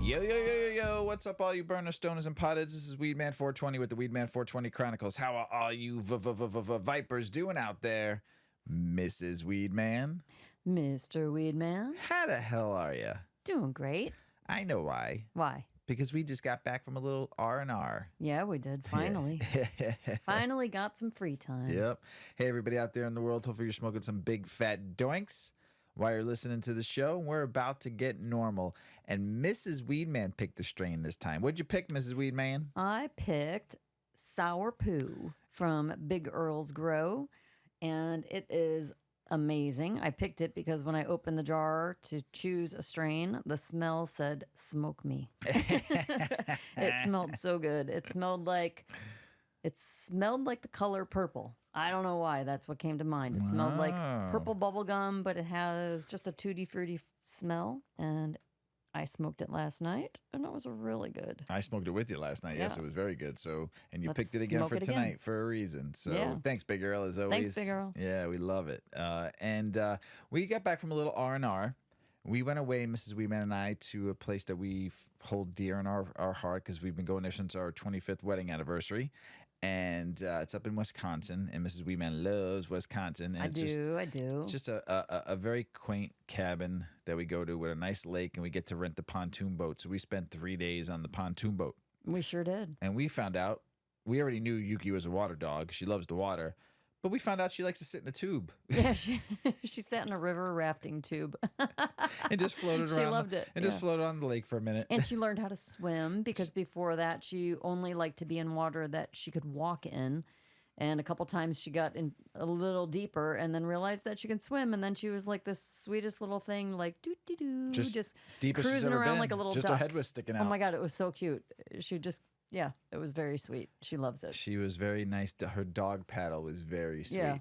Yo, yo, yo, yo, yo. What's up, all you burner stoners and potheads? This is WM420 with the WM420 Chronicles. How are all you vipers doing out there? Mrs. Weedman? Mr. Weedman? How the hell are you? Doing great. I know why. Why? Because we just got back from a little R&R. Yeah, we did. Finally. Finally got some free time. Yep. Hey, everybody out there in the world. Hopefully you're smoking some big fat doinks while you're listening to the show. We're about to get normal. And Mrs. Weedman picked the strain this time. What'd you pick, Mrs. Weedman? I picked Sour Pooh from Big Earl's Grow, and it is amazing. I picked it because when I opened the jar to choose a strain, the smell said, "Smoke me." It smelled so good. It smelled like the color purple. I don't know why. That's what came to mind. It smelled like purple bubble gum, but it has just a tutti fruity smell. And I smoked it last night, and it was really good. I smoked it with you last night. Yes, Yeah. it was very good. So, and you Let's picked it again smoke for it again. tonight for a reason. So, Yeah. thanks, Big Earl, as always. Thanks, Big Earl. Yeah, we love it. And we got back from a little R&R. We went away, Mrs. Weedman and I, to a place that we hold dear in our heart because we've been going there since our 25th wedding anniversary. And it's up in Wisconsin, and Mrs. Weedman loves Wisconsin. And I do. It's just a very quaint cabin that we go to with a nice lake, and we get to rent the pontoon boat. So we spent 3 days on the pontoon boat. We sure did. And we found out, we already knew Yuki was a water dog. She loves the water. But we found out she likes to sit in a tube. Yeah, she sat in a river rafting tube. And just floated around. She loved it. And just floated on the lake for a minute. And she learned how to swim because before that, she only liked to be in water that she could walk in. And a couple times she got in a little deeper and then realized that she could swim. And then she was like this sweetest little thing, like doo-doo-doo, just deepest she's cruising ever around been. like a little just duck. her head was sticking out. Oh my God, it was so cute. Yeah, it was very sweet. She loves it. She was very nice. Her dog paddle was very sweet. Yeah,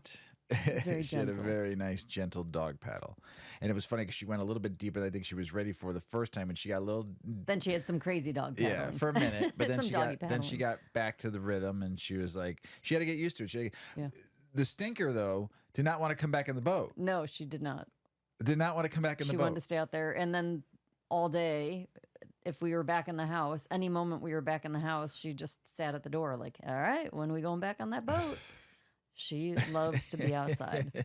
very She had a gentle. very nice, gentle dog paddle. And it was funny because she went a little bit deeper than I think she was ready for the first time. And she got a little... Then she had some crazy dog paddling. Yeah, for a minute. But then Some she doggy got back to the rhythm, and she was like... She had to get used to it. Yeah. The stinker, though, did not want to come back in the boat. No, she did not. Did not want to come back in the She boat. wanted to stay out there. And then all day, if we were back in the house, any moment we were back in the house, she just sat at the door like, all right, when are we going back on that boat? She loves to be outside.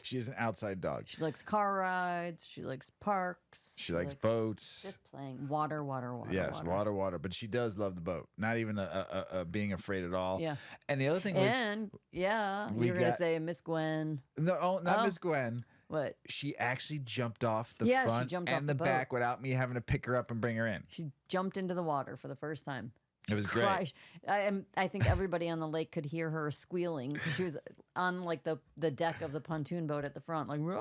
She's an outside dog. She likes car rides. She likes parks. She likes boats. Just playing water. Yes, water. But she does love the boat. Not even being afraid at all. Yeah. And the other thing was... And, yeah, we you were going to got- say Miss Gwen. No, not Miss Gwen. What? She actually jumped off the Yeah, she front jumped off and the the boat. back without me having to pick her up and bring her in. She jumped into the water for the first time. It was great. Cry. I think everybody on the lake could hear her squealing. She was on like the deck of the pontoon boat at the front, like roar,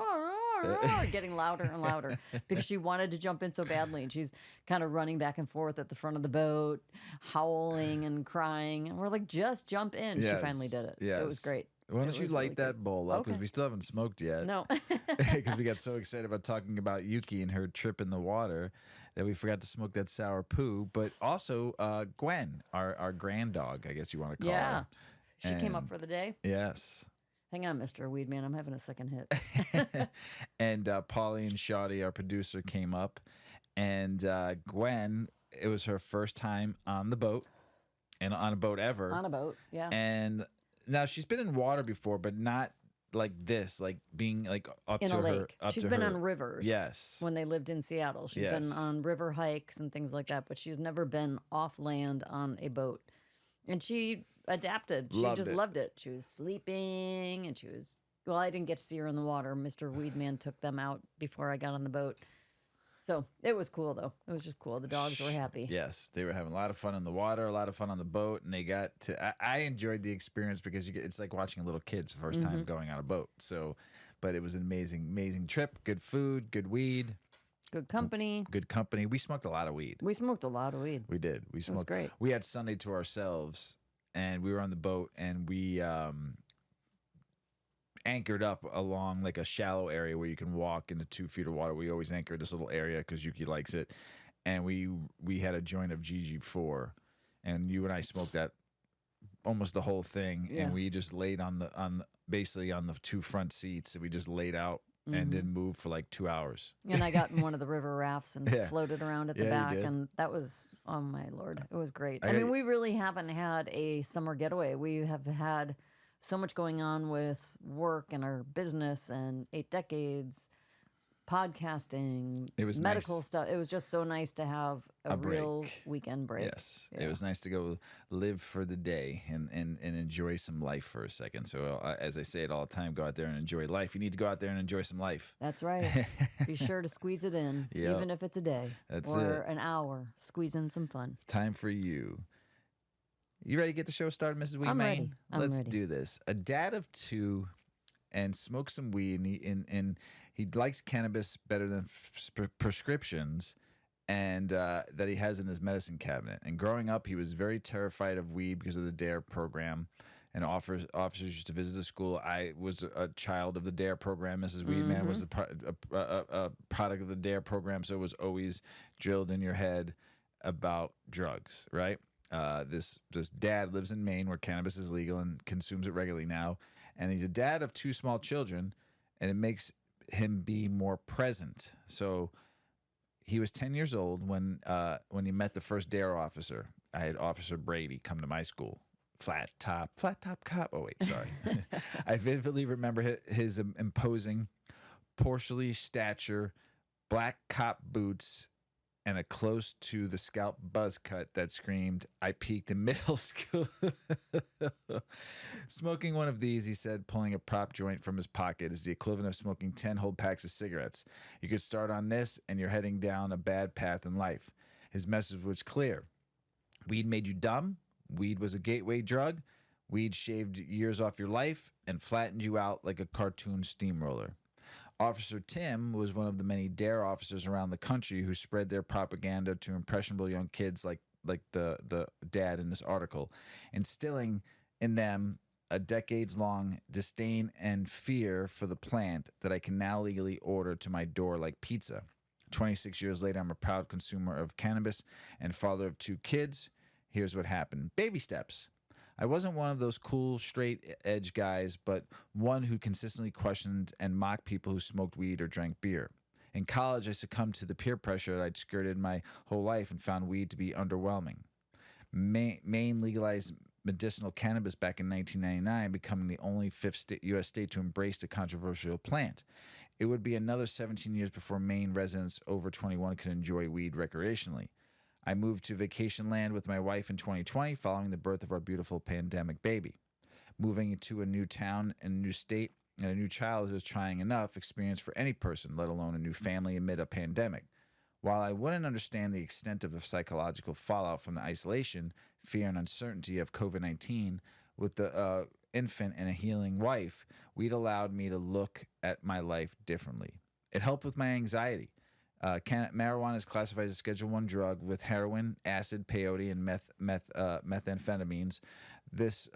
roar, roar, getting louder and louder because she wanted to jump in so badly. And she's kind of running back and forth at the front of the boat, howling and crying. And we're like, just jump in. Yes, She finally did it. yes. It was great. Why don't It you was light really that good. bowl up? Because Okay. we still haven't smoked yet. No. Because we got so excited about talking about Yuki and her trip in the water that we forgot to smoke that Sour Pooh. But also Gwen, our grand dog, I guess you want to call Yeah. her. She came up And- for the day. Yes. Hang on, Mr. Weedman. I'm having a second hit. And Polly and Shoddy, our producer, came up. And Gwen, it was her first time on the boat and on a boat ever. On a boat. Yeah. And now she's been in water before, but not like this, like being like up In to a her. lake. Up She's to been her. on rivers. Yes. When they lived in Seattle. She's been Yes. on river hikes and things like that, but she's never been off land on a boat. And she adapted. She Loved just it. loved it. She was sleeping and well, I didn't get to see her in the water. Mr. Weedman took them out before I got on the boat. So it was cool, though. It was just cool. The dogs were happy. Yes, they were having a lot of fun in the water, a lot of fun on the boat, and they got to. I enjoyed the experience because it's like watching little kids the 1st time going on a boat. So, but it was an amazing trip. Good food, good weed, Good company. good company. We smoked a lot of weed. We smoked a lot of weed. We did. We smoked. great. We had Sunday to ourselves, and we were on the boat, and we anchored up along like a shallow area where you can walk into 2 feet of water. We always anchor this little area because Yuki likes it, and we had a joint of GG4, and you and I smoked that almost the whole thing, Yeah. and we just laid on basically on the 2 front seats, and we just laid out and didn't move for like 2 hours. And I got in one of the river rafts and Yeah. floated around at the Yeah, you back, did. and that was, oh my Lord, it was great. I I got- mean, we really haven't had a summer getaway. We have had so much going on with work and our business and 8 decades, podcasting, It was medical nice. stuff. It was just so nice to have a real break. weekend break. Yes, it was nice to go live for the day and enjoy some life for a second. So as I say it all the time, go out there and enjoy life. You need to go out there and enjoy some life. That's right. Be sure to squeeze it in, Yep. even if it's a day That's or it. an hour. Squeeze in some fun. Time for you. You ready to get the show started, Mrs. Weedman? I'm ready. I'm Let's ready. do this. A dad of 2 and smokes some weed, and he likes cannabis better than prescriptions, and that he has in his medicine cabinet. And growing up, he was very terrified of weed because of the DARE program. And officers used to visit the school. I was a child of the DARE program. Mrs. Weedman was a product of the DARE program, so it was always drilled in your head about drugs, right? This dad lives in Maine, where cannabis is legal, and consumes it regularly now. And he's a dad of 2 small children, and it makes him be more present. So he was 10 years old when he met the first DARE officer. I had Officer Brady come to my school. Flat top cop. Oh, wait, sorry. I vividly remember his imposing, portly stature, black cop boots, and a close to the scalp buzz cut that screamed, "I peaked in middle school." Smoking one of these, he said, pulling a prop joint from his pocket, is the equivalent of smoking 10 whole packs of cigarettes. You could start on this, and you're heading down a bad path in life. His message was clear. Weed made you dumb. Weed was a gateway drug. Weed shaved years off your life and flattened you out like a cartoon steamroller. Officer Tim was one of the many DARE officers around the country who spread their propaganda to impressionable young kids like the dad in this article, instilling in them a decades-long disdain and fear for the plant that I can now legally order to my door like pizza. 26 years later, I'm a proud consumer of cannabis and father of 2 kids. Here's what happened. Baby steps. I wasn't one of those cool, straight-edge guys, but one who consistently questioned and mocked people who smoked weed or drank beer. In college, I succumbed to the peer pressure that I'd skirted my whole life and found weed to be underwhelming. Maine legalized medicinal cannabis back in 1999, becoming the only 5th U.S. state to embrace the controversial plant. It would be another 17 years before Maine residents over 21 could enjoy weed recreationally. I moved to vacation land with my wife in 2020 following the birth of our beautiful pandemic baby. Moving to a new town and a new state and a new child is trying enough experience for any person, let alone a new family amid a pandemic. While I wouldn't understand the extent of the psychological fallout from the isolation, fear, and uncertainty of COVID-19 with the infant and a healing wife, weed allowed me to look at my life differently. It helped with my anxiety. Marijuana is classified as a Schedule I drug with heroin, acid, peyote, and methamphetamines. This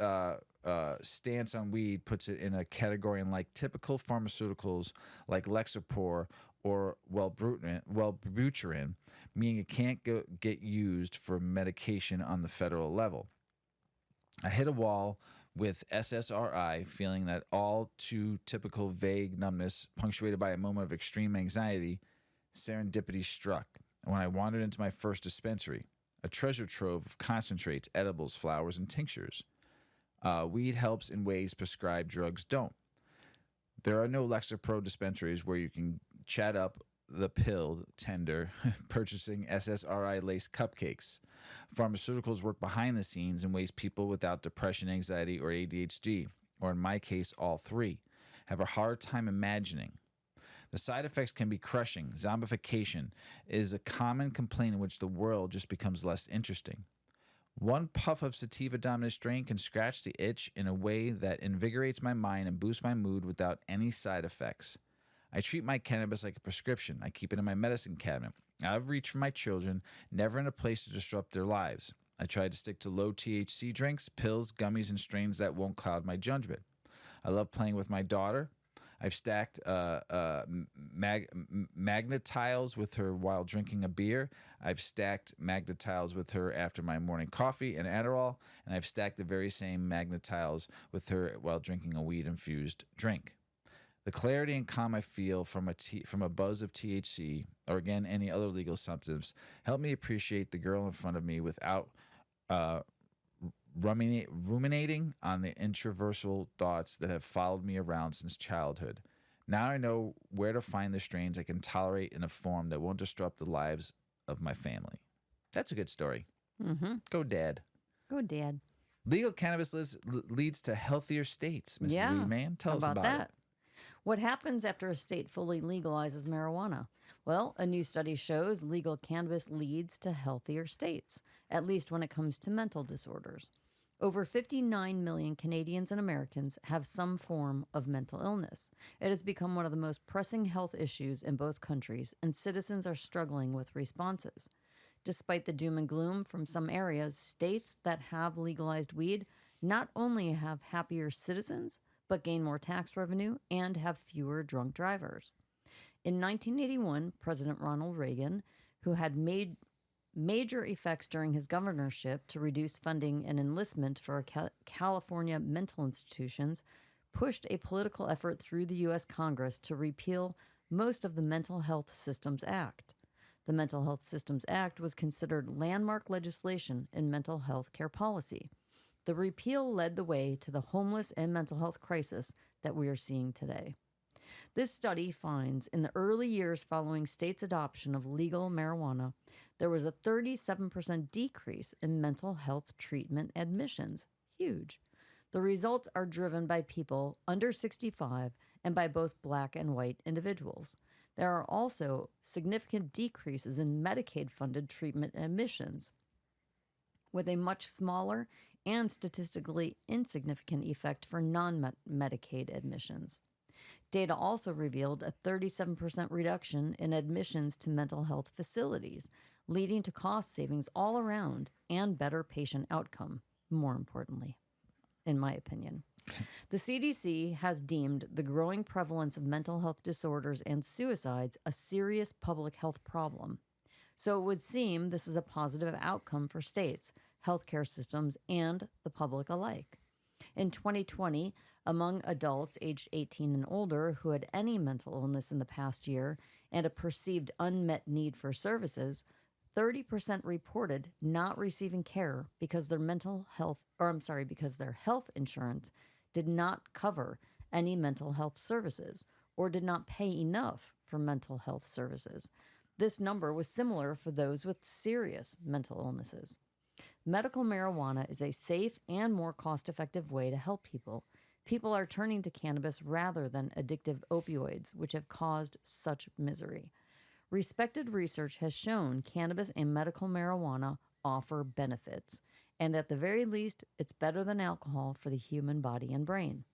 stance on weed puts it in a category unlike typical pharmaceuticals like Lexapro or Wellbutrin, meaning it can't get used for medication on the federal level. I hit a wall with SSRI, feeling that all too typical vague numbness, punctuated by a moment of extreme anxiety. Serendipity struck when I wandered into my first dispensary, a treasure trove of concentrates, edibles, flowers, and tinctures. Weed helps in ways prescribed drugs don't. There are no Lexapro dispensaries where you can chat up the pill tender purchasing SSRI-laced cupcakes. Pharmaceuticals work behind the scenes in ways people without depression, anxiety, or ADHD, or in my case, all 3, have a hard time imagining. The side effects can be crushing. Zombification is a common complaint in which the world just becomes less interesting. One puff of sativa-dominant strain can scratch the itch in a way that invigorates my mind and boosts my mood without any side effects. I treat my cannabis like a prescription. I keep it in my medicine cabinet, out of reach for my children, never in a place to disrupt their lives. I try to stick to low THC drinks, pills, gummies, and strains that won't cloud my judgment. I love playing with my daughter. I've stacked magnetiles with her while drinking a beer. I've stacked magnetiles with her after my morning coffee and Adderall. And I've stacked the very same magnetiles with her while drinking a weed-infused drink. The clarity and calm I feel from from a buzz of THC, or again any other legal substance, help me appreciate the girl in front of me without uh, ruminating on the introversial thoughts that have followed me around since childhood. Now I know where to find the strains I can tolerate in a form that won't disrupt the lives of my family. That's a good story. Mm-hmm. Go, Dad. Go, Dad. Legal cannabis leads to healthier states, Mrs. Yeah. Weedman. Tell How us about that? it. What happens after a state fully legalizes marijuana? Well, a new study shows legal cannabis leads to healthier states, at least when it comes to mental disorders. Over 59 million Canadians and Americans have some form of mental illness. It has become one of the most pressing health issues in both countries, and citizens are struggling with responses. Despite the doom and gloom from some areas, states that have legalized weed not only have happier citizens, but gain more tax revenue and have fewer drunk drivers. In 1981, President Ronald Reagan, who had made major effects during his governorship to reduce funding and enlistment for California mental institutions, pushed a political effort through the U.S. Congress to repeal most of the Mental Health Systems Act. The Mental Health Systems Act was considered landmark legislation in mental health care policy. The repeal led the way to the homeless and mental health crisis that we are seeing today. This study finds in the early years following states' adoption of legal marijuana, there was a 37% decrease in mental health treatment admissions. Huge. The results are driven by people under 65 and by both Black and white individuals. There are also significant decreases in Medicaid-funded treatment admissions, with a much smaller and statistically insignificant effect for non-Medicaid admissions. Data also revealed a 37% reduction in admissions to mental health facilities, leading to cost savings all around and better patient outcome, more importantly, in my opinion. The CDC has deemed the growing prevalence of mental health disorders and suicides a serious public health problem. So it would seem this is a positive outcome for states, healthcare systems, and the public alike. In 2020, among adults aged 18 and older who had any mental illness in the past year and a perceived unmet need for services, 30% reported not receiving care because because their health insurance did not cover any mental health services or did not pay enough for mental health services. This number was similar for those with serious mental illnesses. Medical marijuana is a safe and more cost-effective way to help people. People are turning to cannabis rather than addictive opioids, which have caused such misery. Respected research has shown cannabis and medical marijuana offer benefits, and at the very least, it's better than alcohol for the human body and brain.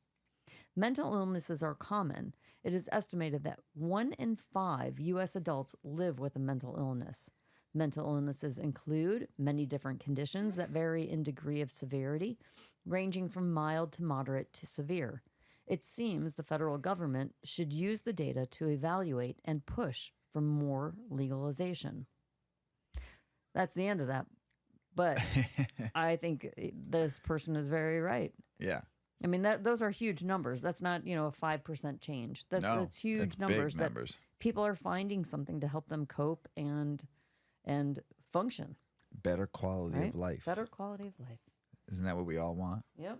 Mental illnesses are common. It is estimated that 1 in 5 U.S. adults live with a mental illness. Mental illnesses include many different conditions that vary in degree of severity, ranging from mild to moderate to severe. It seems the federal government should use the data to evaluate and push for more legalization. That's the end of that. But I think this person is very right. Yeah. I mean, those are huge numbers. That's not, a 5% change. That's huge that's numbers big numbers. People are finding something to help them cope and function. Better quality Right? of life. Better quality of life. Isn't that what we all want? Yep.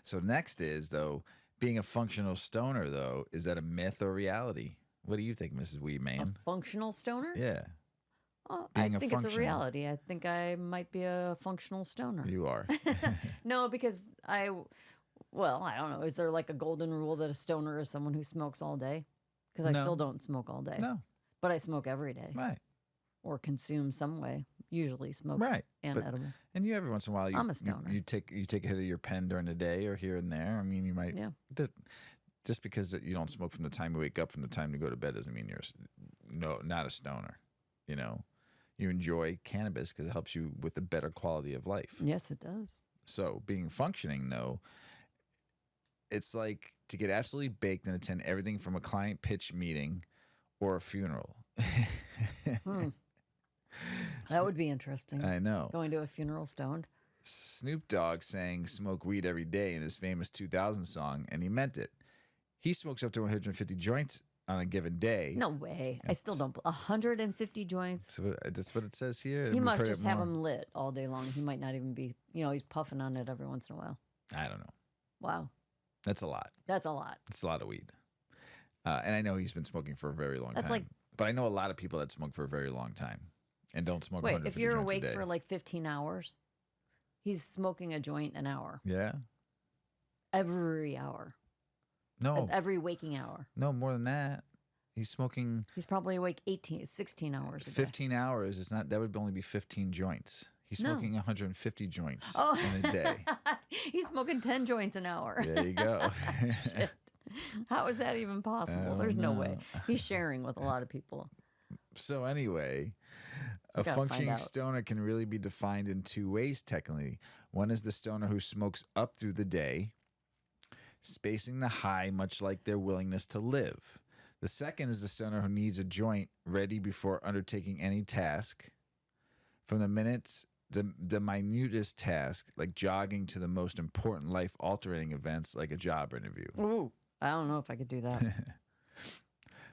So next is, though, being a functional stoner, though, is that a myth or reality? What do you think, Mrs. Weedman? A functional stoner? Yeah. Oh, I Being a think it's a functional- reality. I think I might be a functional stoner. You are. No, because I don't know. Is there like a golden rule that a stoner is someone who smokes all day? Because I No. still don't smoke all day. No. But I smoke every day. Right. Or consume some way. Usually smoke Right. and But- edible. And you every once in a while, I'm a stoner. You take a hit of your pen during the day or here and there. I mean, you might. Yeah. Just because you don't smoke from the time you wake up from the time you go to bed doesn't mean you're not a stoner. You enjoy cannabis because it helps you with a better quality of life. Yes, it does. So being functioning, though, it's like to get absolutely baked and attend everything from a client pitch meeting or a funeral. That would be interesting. I know. Going to a funeral stoned. Snoop Dogg sang "Smoke weed every day" in his famous 2000 song, and he meant it. He smokes up to 150 joints on a given day. No way. I still don't. 150 joints. So that's what it says here. He We've must heard it just have more. them lit all day long. He might not even be, he's puffing on it every once in a while. I don't know. Wow. That's a lot. That's a lot. It's a lot of weed. And I know he's been smoking for a very long That's time. like- but I know a lot of people that smoke for a very long time and don't smoke. Wait, 150 if you're joints a awake day. for like 15 hours, he's smoking a joint an hour. Yeah. Every hour. No. Every waking hour. No, more than that. He's smoking He's probably awake 16 hours a day. 15 hours. It's not. That would only be 15 joints. He's No. smoking 150 joints Oh. in a day. He's smoking 10 joints an hour. There you go. Shit. How is that even possible? There's no way. He's sharing with a lot of people. So anyway, a gotta find functioning out. stoner can really be defined in two ways technically. One is the stoner who smokes up through the day, spacing the high much like their willingness to live. The second is the stoner who needs a joint ready before undertaking any task. From the minutes, the minutest task, like jogging, to the most important life-altering events like a job interview. Ooh, I don't know if I could do that.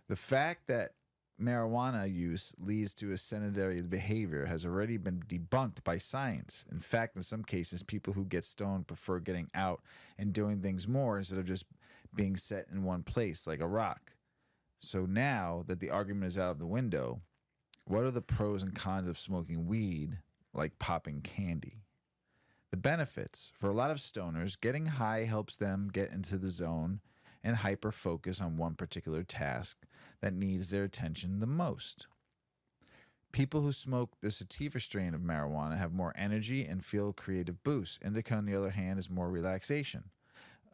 The fact that marijuana use leads to a sedentary behavior has already been debunked by science. In fact, in some cases, people who get stoned prefer getting out and doing things more instead of just being set in one place like a rock. So now that the argument is out of the window, what are the pros and cons of smoking weed like popping candy? The benefits. For a lot of stoners, getting high helps them get into the zone and hyper-focus on one particular task that needs their attention the most. People who smoke the sativa strain of marijuana have more energy and feel creative boosts. Indica, on the other hand, is more relaxation.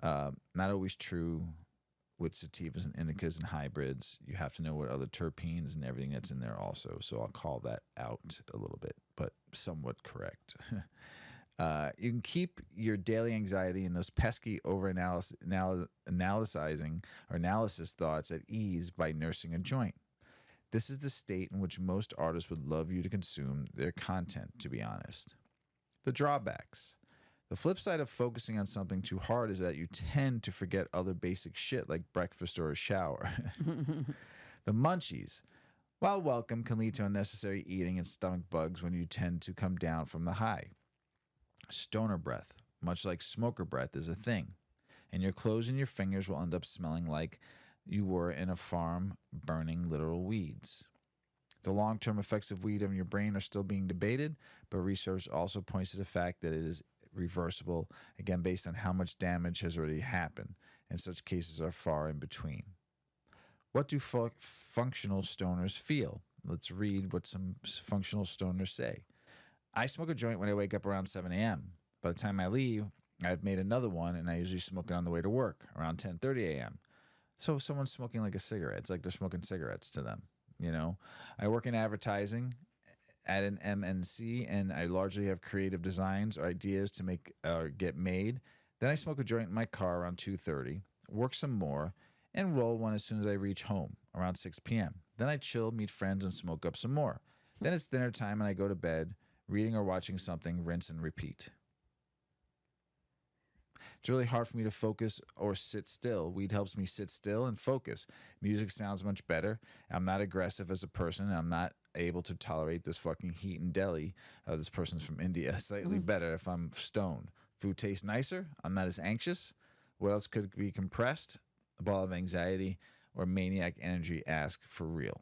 Not always true with sativas and indicas and hybrids. You have to know what other terpenes and everything that's in there also. So I'll call that out a little bit, but somewhat correct. You can keep your daily anxiety and those pesky analysis thoughts at ease by nursing a joint. This is the state in which most artists would love you to consume their content, to be honest. The drawbacks. The flip side of focusing on something too hard is that you tend to forget other basic shit like breakfast or a shower. The munchies, while welcome, can lead to unnecessary eating and stomach bugs when you tend to come down from the high. Stoner breath, much like smoker breath, is a thing, and your clothes and your fingers will end up smelling like you were in a farm burning literal weeds. The long-term effects of weed on your brain are still being debated, but research also points to the fact that it is reversible, again based on how much damage has already happened, and such cases are far in between. What do functional stoners feel? Let's read what some functional stoners say. I smoke a joint when I wake up around 7 a.m. By the time I leave, I've made another one, and I usually smoke it on the way to work around 10:30 a.m. So if someone's smoking like a cigarette, it's like they're smoking cigarettes to them, you know? I work in advertising at an MNC, and I largely have creative designs or ideas to make or get made. Then I smoke a joint in my car around 2:30, work some more, and roll one as soon as I reach home around 6 p.m. Then I chill, meet friends, and smoke up some more. Then it's dinner time, and I go to bed, reading or watching something, rinse and repeat. It's really hard for me to focus or sit still. Weed helps me sit still and focus. Music sounds much better. I'm not aggressive as a person. I'm not able to tolerate this fucking heat in Delhi. This person's from India. Slightly better if I'm stoned. Food tastes nicer. I'm not as anxious. What else could be compressed? A ball of anxiety or maniac energy. Ask for real.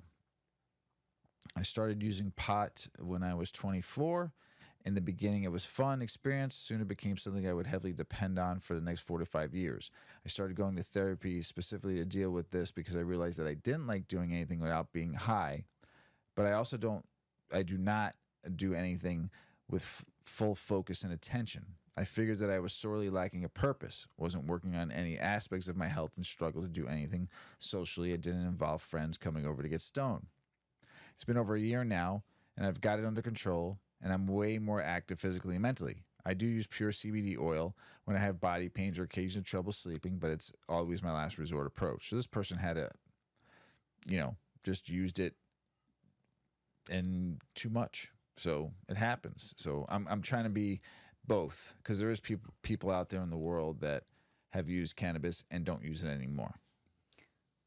I started using pot when I was 24. In the beginning, it was fun experience. Soon it became something I would heavily depend on for the next 4 to 5 years. I started going to therapy specifically to deal with this because I realized that I didn't like doing anything without being high. But I do not do anything with full focus and attention. I figured that I was sorely lacking a purpose, wasn't working on any aspects of my health, and struggled to do anything socially. It didn't involve friends coming over to get stoned. It's been over a year now, and I've got it under control, and I'm way more active physically and mentally. I do use pure CBD oil when I have body pains or occasional trouble sleeping, but it's always my last resort approach. So this person had just used it and too much. So it happens. So I'm trying to be both, because there is people out there in the world that have used cannabis and don't use it anymore.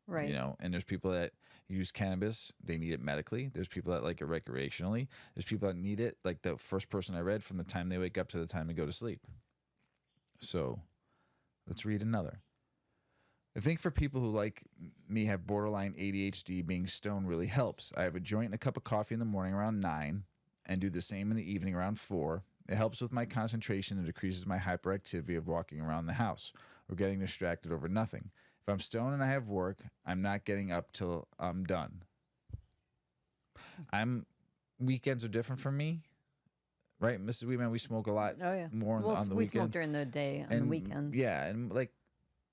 Right. And there's people that use cannabis, they need it medically. There's people that like it recreationally. There's people that need it, like the first person I read, from the time they wake up to the time they go to sleep. So let's read another. I think for people who, like me, have borderline ADHD, being stoned really helps. I have a joint and a cup of coffee in the morning around 9 and do the same in the evening around 4. It helps with my concentration and decreases my hyperactivity of walking around the house or getting distracted over nothing. If I'm stoned and I have work, I'm not getting up till I'm done. Weekends are different for me, right, Mrs. Weedman? We smoke a lot Oh yeah. more Well, on the we weekend. smoke during the day on the weekends. Yeah, and like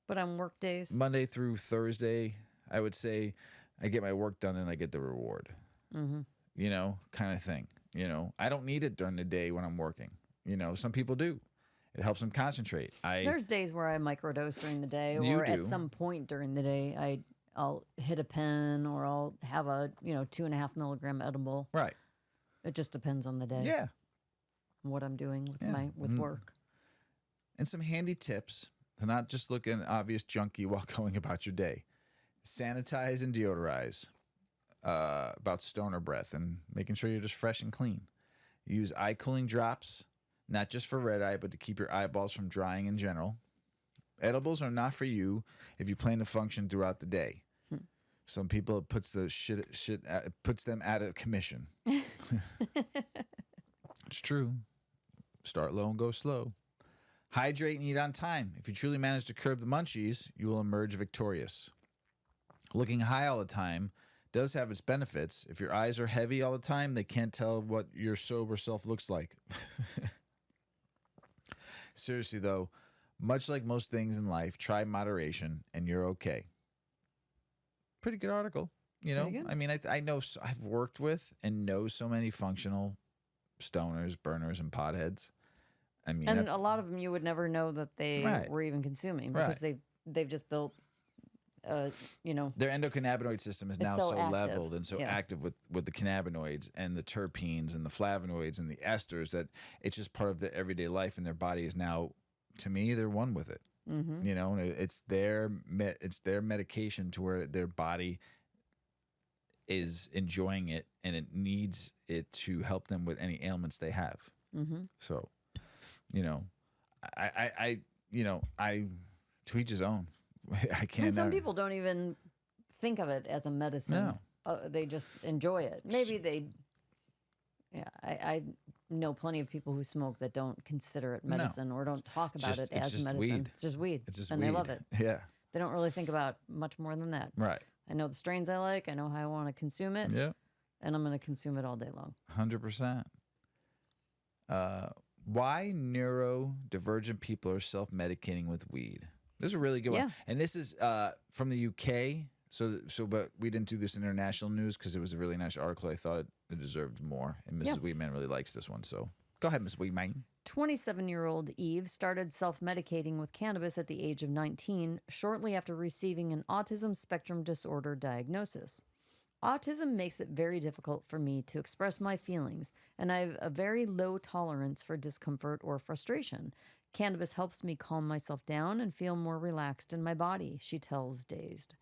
But on work days. Monday through Thursday, I would say I get my work done and I get the reward. Mm-hmm. Kind of thing. I don't need it during the day when I'm working. Some people do. It helps them concentrate. There's days where I microdose during the day, or at some point during the day, I'll hit a pen, or I'll have a 2.5 milligram edible. Right. It just depends on the day. Yeah. And what I'm doing with work. And some handy tips to not just look an obvious junkie while going about your day. Sanitize and deodorize. About stoner breath and making sure you're just fresh and clean. Use eye cooling drops, not just for red eye, but to keep your eyeballs from drying in general. Edibles are not for you if you plan to function throughout the day. Some people, it puts puts them out of commission. It's true. Start low and go slow. Hydrate and eat on time. If you truly manage to curb the munchies, you will emerge victorious. Looking high all the time does have its benefits. If your eyes are heavy all the time, they can't tell what your sober self looks like. Seriously, though, much like most things in life, try moderation and you're okay. Pretty good article. Pretty good. I mean, I know, I've worked with and know so many functional stoners, burners, and potheads. I mean, and a lot of them you would never know that they were even consuming, because they've just built their endocannabinoid system is now so active. leveled and so active with the cannabinoids and the terpenes and the flavonoids and the esters that it's just part of their everyday life, and their body is now, to me, they're one with it. Mm-hmm. And it's their medication to where their body is enjoying it, and it needs it to help them with any ailments they have. Mm-hmm. So, I to each his own. I can't. And some people don't even think of it as a medicine. No. They just enjoy it. Maybe they. Yeah, I know plenty of people who smoke that don't consider it medicine or don't talk about it as medicine. Weed. It's just weed. It's just and weed. they love it. Yeah. They don't really think about much more than that. Right. I know the strains I like. I know how I want to consume it. Yeah. And I'm going to consume it all day long. 100%. Why neurodivergent people are self-medicating with weed? This is a really good one. And this is from the UK. But we didn't do this international news because it was a really nice article. I thought it deserved more. And Mrs. Weedman really likes this one. So go ahead, Mrs. Weedman. 27-year-old Eve started self-medicating with cannabis at the age of 19, shortly after receiving an autism spectrum disorder diagnosis. Autism makes it very difficult for me to express my feelings, and I have a very low tolerance for discomfort or frustration. Cannabis helps me calm myself down and feel more relaxed in my body, she tells Dazed.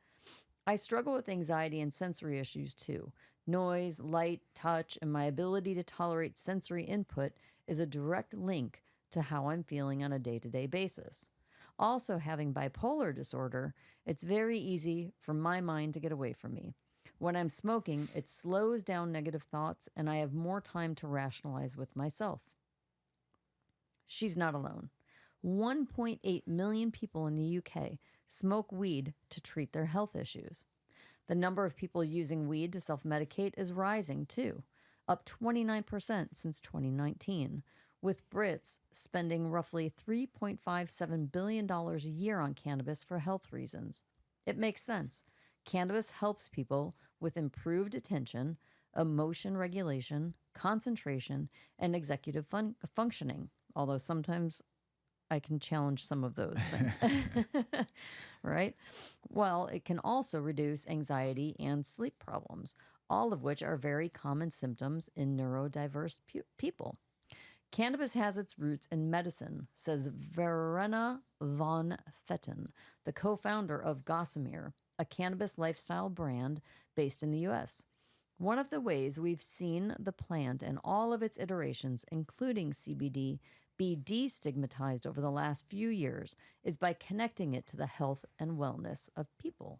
I struggle with anxiety and sensory issues too. Noise, light, touch, and my ability to tolerate sensory input is a direct link to how I'm feeling on a day-to-day basis. Also, having bipolar disorder, it's very easy for my mind to get away from me. When I'm smoking, it slows down negative thoughts, and I have more time to rationalize with myself. She's not alone. 1.8 million people in the UK smoke weed to treat their health issues. The number of people using weed to self-medicate is rising, too, up 29% since 2019, with Brits spending roughly $3.57 billion a year on cannabis for health reasons. It makes sense. Cannabis helps people with improved attention, emotion regulation, concentration, and executive functioning, although sometimes I can challenge some of those things, right? Well, it can also reduce anxiety and sleep problems, all of which are very common symptoms in neurodiverse people. Cannabis has its roots in medicine, says Verena von Fetten, the co-founder of Gossamer, a cannabis lifestyle brand based in the US. One of the ways we've seen the plant and all of its iterations, including CBD, be destigmatized over the last few years is by connecting it to the health and wellness of people.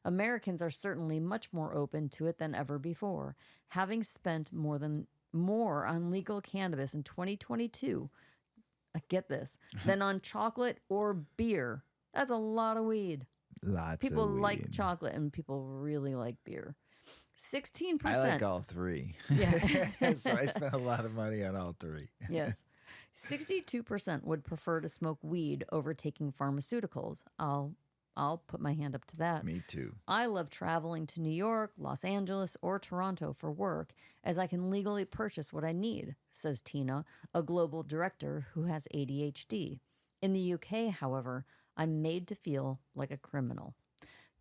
Americans are certainly much more open to it than ever before, having spent more on legal cannabis in 2022, get this, than on chocolate or beer. That's a lot of weed. Lots People of weed. like chocolate and people really like beer. 16%. I like all three. Yeah. So I spent a lot of money on all three. Yes. 62% would prefer to smoke weed over taking pharmaceuticals. I'll put my hand up to that. Me too. I love traveling to New York, Los Angeles, or Toronto for work as I can legally purchase what I need, says Tina, a global director who has ADHD. In the UK, however, I'm made to feel like a criminal.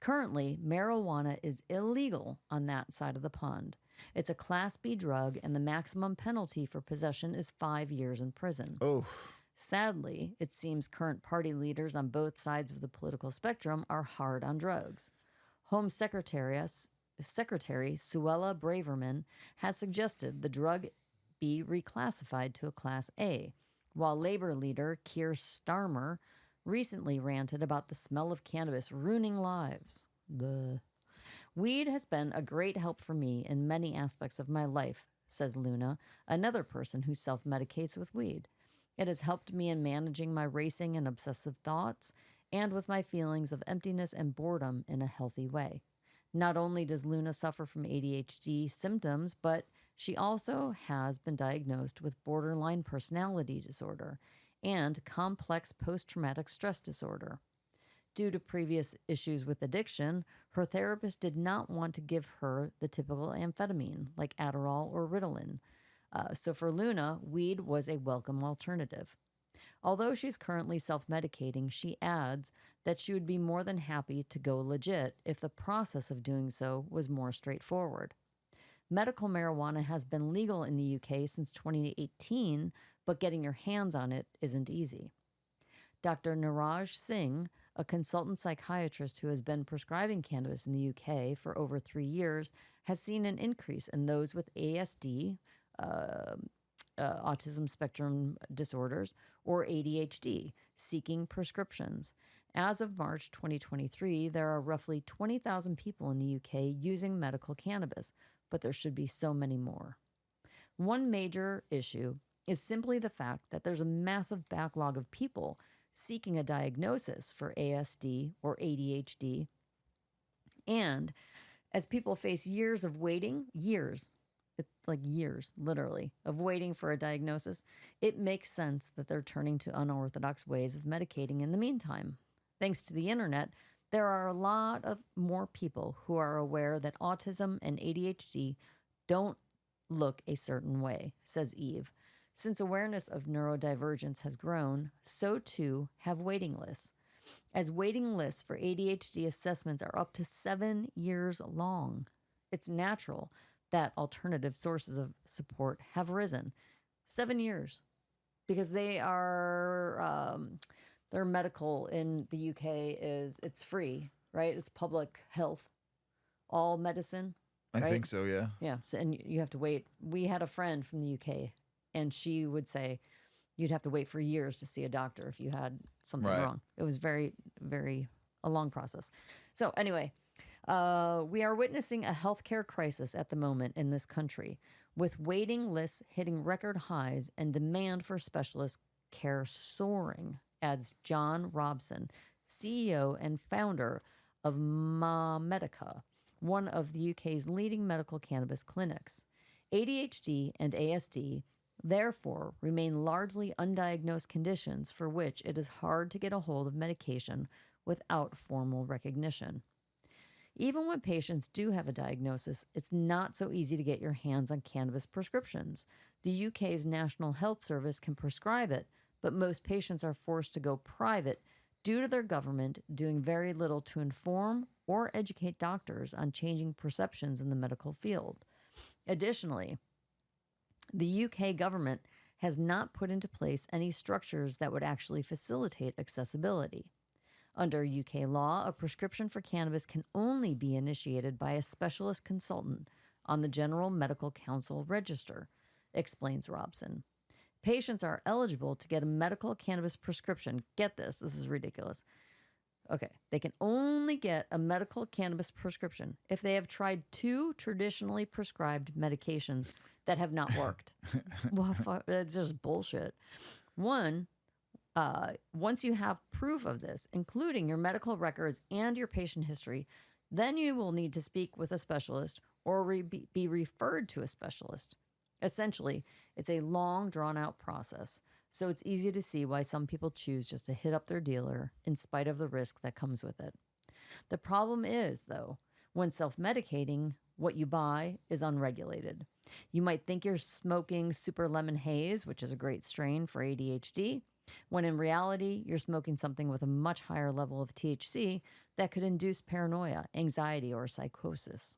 Currently, marijuana is illegal on that side of the pond. It's a Class B drug, and the maximum penalty for possession is 5 years in prison. Oh, Sadly, it seems current party leaders on both sides of the political spectrum are hard on drugs. Home Secretary Suella Braverman has suggested the drug be reclassified to a Class A, while Labor leader Keir Starmer recently ranted about the smell of cannabis ruining lives. Bleh. Weed has been a great help for me in many aspects of my life, says Luna, another person who self-medicates with weed. It has helped me in managing my racing and obsessive thoughts and with my feelings of emptiness and boredom in a healthy way. Not only does Luna suffer from ADHD symptoms, but she also has been diagnosed with borderline personality disorder and complex post-traumatic stress disorder. Due to previous issues with addiction, her therapist did not want to give her the typical amphetamine like Adderall or Ritalin. So for Luna, weed was a welcome alternative. Although she's currently self-medicating, she adds that she would be more than happy to go legit if the process of doing so was more straightforward. Medical marijuana has been legal in the UK since 2018, but getting your hands on it isn't easy. Dr. Niraj Singh, a consultant psychiatrist who has been prescribing cannabis in the UK for over 3 years, has seen an increase in those with ASD, autism spectrum disorders, or ADHD, seeking prescriptions. As of March 2023, there are roughly 20,000 people in the UK using medical cannabis, but there should be so many more. One major issue is simply the fact that there's a massive backlog of people seeking a diagnosis for ASD or ADHD. And as people face years of waiting, it's like years, literally, of waiting for a diagnosis, it makes sense that they're turning to unorthodox ways of medicating in the meantime. Thanks to the internet, there are a lot of more people who are aware that autism and ADHD don't look a certain way, says Eve. Since awareness of neurodivergence has grown, so too have waiting lists. As waiting lists for ADHD assessments are up to 7 years long, it's natural that alternative sources of support have risen. 7 years, because they are their medical in the UK it's free, right? It's public health, all medicine. I right? think so, yeah. Yeah, so, and you have to wait. We had a friend from the UK, and she would say you'd have to wait for years to see a doctor if you had something wrong. It was very, very a long process. So anyway, we are witnessing a healthcare crisis at the moment in this country, with waiting lists hitting record highs and demand for specialist care soaring, adds John Robson, CEO and founder of Medica, one of the UK's leading medical cannabis clinics. ADHD and ASD, therefore, remain largely undiagnosed conditions for which it is hard to get a hold of medication without formal recognition. Even when patients do have a diagnosis, it's not so easy to get your hands on cannabis prescriptions. The UK's National Health Service can prescribe it, but most patients are forced to go private due to their government doing very little to inform or educate doctors on changing perceptions in the medical field. Additionally, the UK government has not put into place any structures that would actually facilitate accessibility. Under UK law, a prescription for cannabis can only be initiated by a specialist consultant on the General Medical Council register, explains Robson. Patients are eligible to get a medical cannabis prescription. Get this, this is ridiculous. Okay, they can only get a medical cannabis prescription if they have tried 2 traditionally prescribed medications that have not worked. Well, that's just bullshit. One, once you have proof of this, including your medical records and your patient history, then you will need to speak with a specialist or be referred to a specialist. Essentially, it's a long, drawn-out process, so it's easy to see why some people choose just to hit up their dealer in spite of the risk that comes with it. The problem is, though, when self-medicating, what you buy is unregulated. You might think you're smoking Super Lemon Haze, which is a great strain for ADHD, when in reality, you're smoking something with a much higher level of THC that could induce paranoia, anxiety, or psychosis.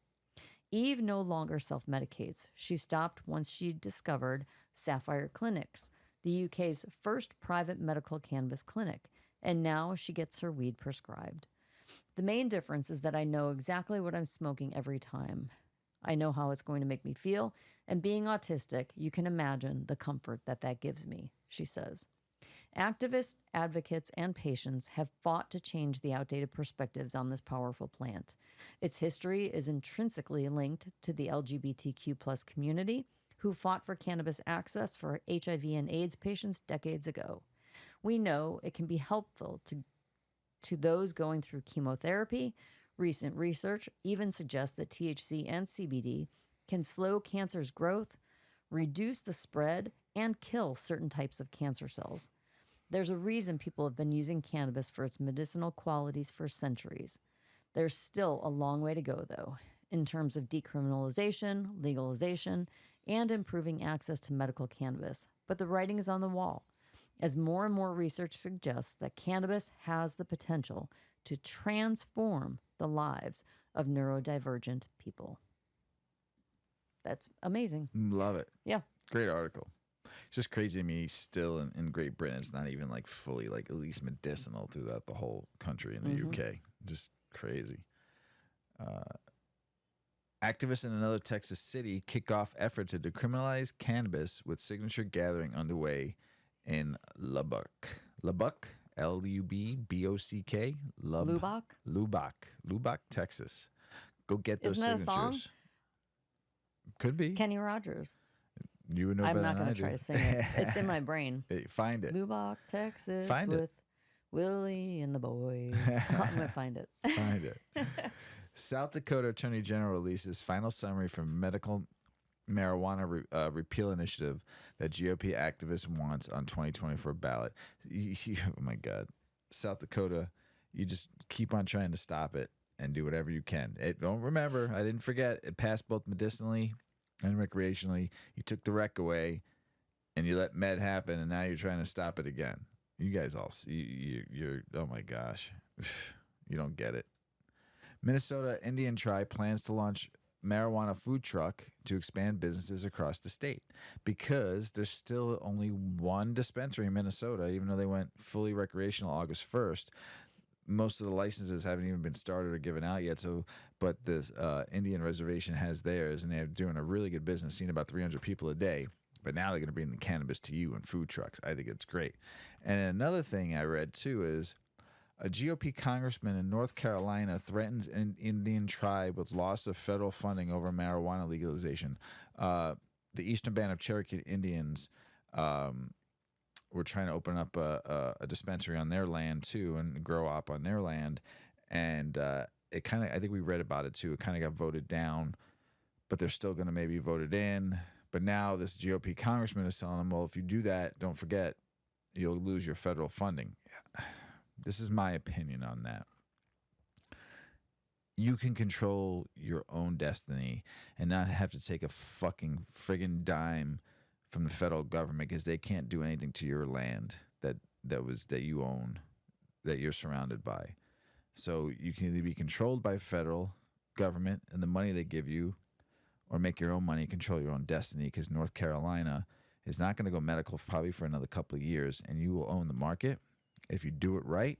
Eve no longer self-medicates. She stopped once she discovered Sapphire Clinics, the UK's first private medical cannabis clinic, and now she gets her weed prescribed. The main difference is that I know exactly what I'm smoking every time. I know how it's going to make me feel, and being autistic, you can imagine the comfort that that gives me, she says. Activists, advocates, and patients have fought to change the outdated perspectives on this powerful plant. Its history is intrinsically linked to the LGBTQ plus community, who fought for cannabis access for HIV and AIDS patients decades ago. We know it can be helpful to those going through chemotherapy. Recent research even suggests that THC and CBD can slow cancer's growth, reduce the spread, and kill certain types of cancer cells. There's a reason people have been using cannabis for its medicinal qualities for centuries. There's still a long way to go, though, in terms of decriminalization, legalization, and improving access to medical cannabis. But the writing is on the wall, as more and more research suggests that cannabis has the potential to transform the lives of neurodivergent people. That's amazing. Love it. Yeah. Great article. It's just crazy to me still in Great Britain. It's not even like fully like at least medicinal throughout the whole country in the UK. Just crazy. Activists in another Texas city kick off effort to decriminalize cannabis with signature gathering underway in Lubbock. Lubbock, Lubbock. Lubbock, Texas. Go get those Isn't that signatures. a song? Could be. Kenny Rogers. You would know I'm better not than I going to do. try to sing it. It's in my brain. Hey, find it. Lubbock, Texas, Find it. with Willie and the boys. I'm going to find it. Find it. South Dakota Attorney General releases final summary from medical marijuana repeal initiative that GOP activists wants on 2024 ballot. Oh my God. South Dakota, you just keep on trying to stop it and do whatever you can. Don't remember, I didn't forget, it passed both medicinally and recreationally. You took the rec away and you let med happen, and now you're trying to stop it again. You guys all see, you're oh my gosh. You don't get it. Minnesota Indian Tribe plans to launch marijuana food truck to expand businesses across the state because there's still only one dispensary in Minnesota, even though they went fully recreational August 1st. Most of the licenses haven't even been started or given out yet. So, but this Indian reservation has theirs, and they're doing a really good business, seeing about 300 people a day. But now they're going to bring the cannabis to you in food trucks. I think it's great. And another thing I read too is a GOP congressman in North Carolina threatens an Indian tribe with loss of federal funding over marijuana legalization. The Eastern Band of Cherokee Indians were trying to open up a dispensary on their land too and grow up on their land. And it kind of, I think we read about it too. It kind of got voted down, but they're still going to maybe vote it in. But now this GOP congressman is telling them, well, if you do that, don't forget, you'll lose your federal funding. This is my opinion on that. You can control your own destiny and not have to take a fucking friggin' dime from the federal government because they can't do anything to your land that you own, that you're surrounded by. So you can either be controlled by federal government and the money they give you, or make your own money, control your own destiny, because North Carolina is not going to go medical probably for another couple of years, and you will own the market. If you do it right,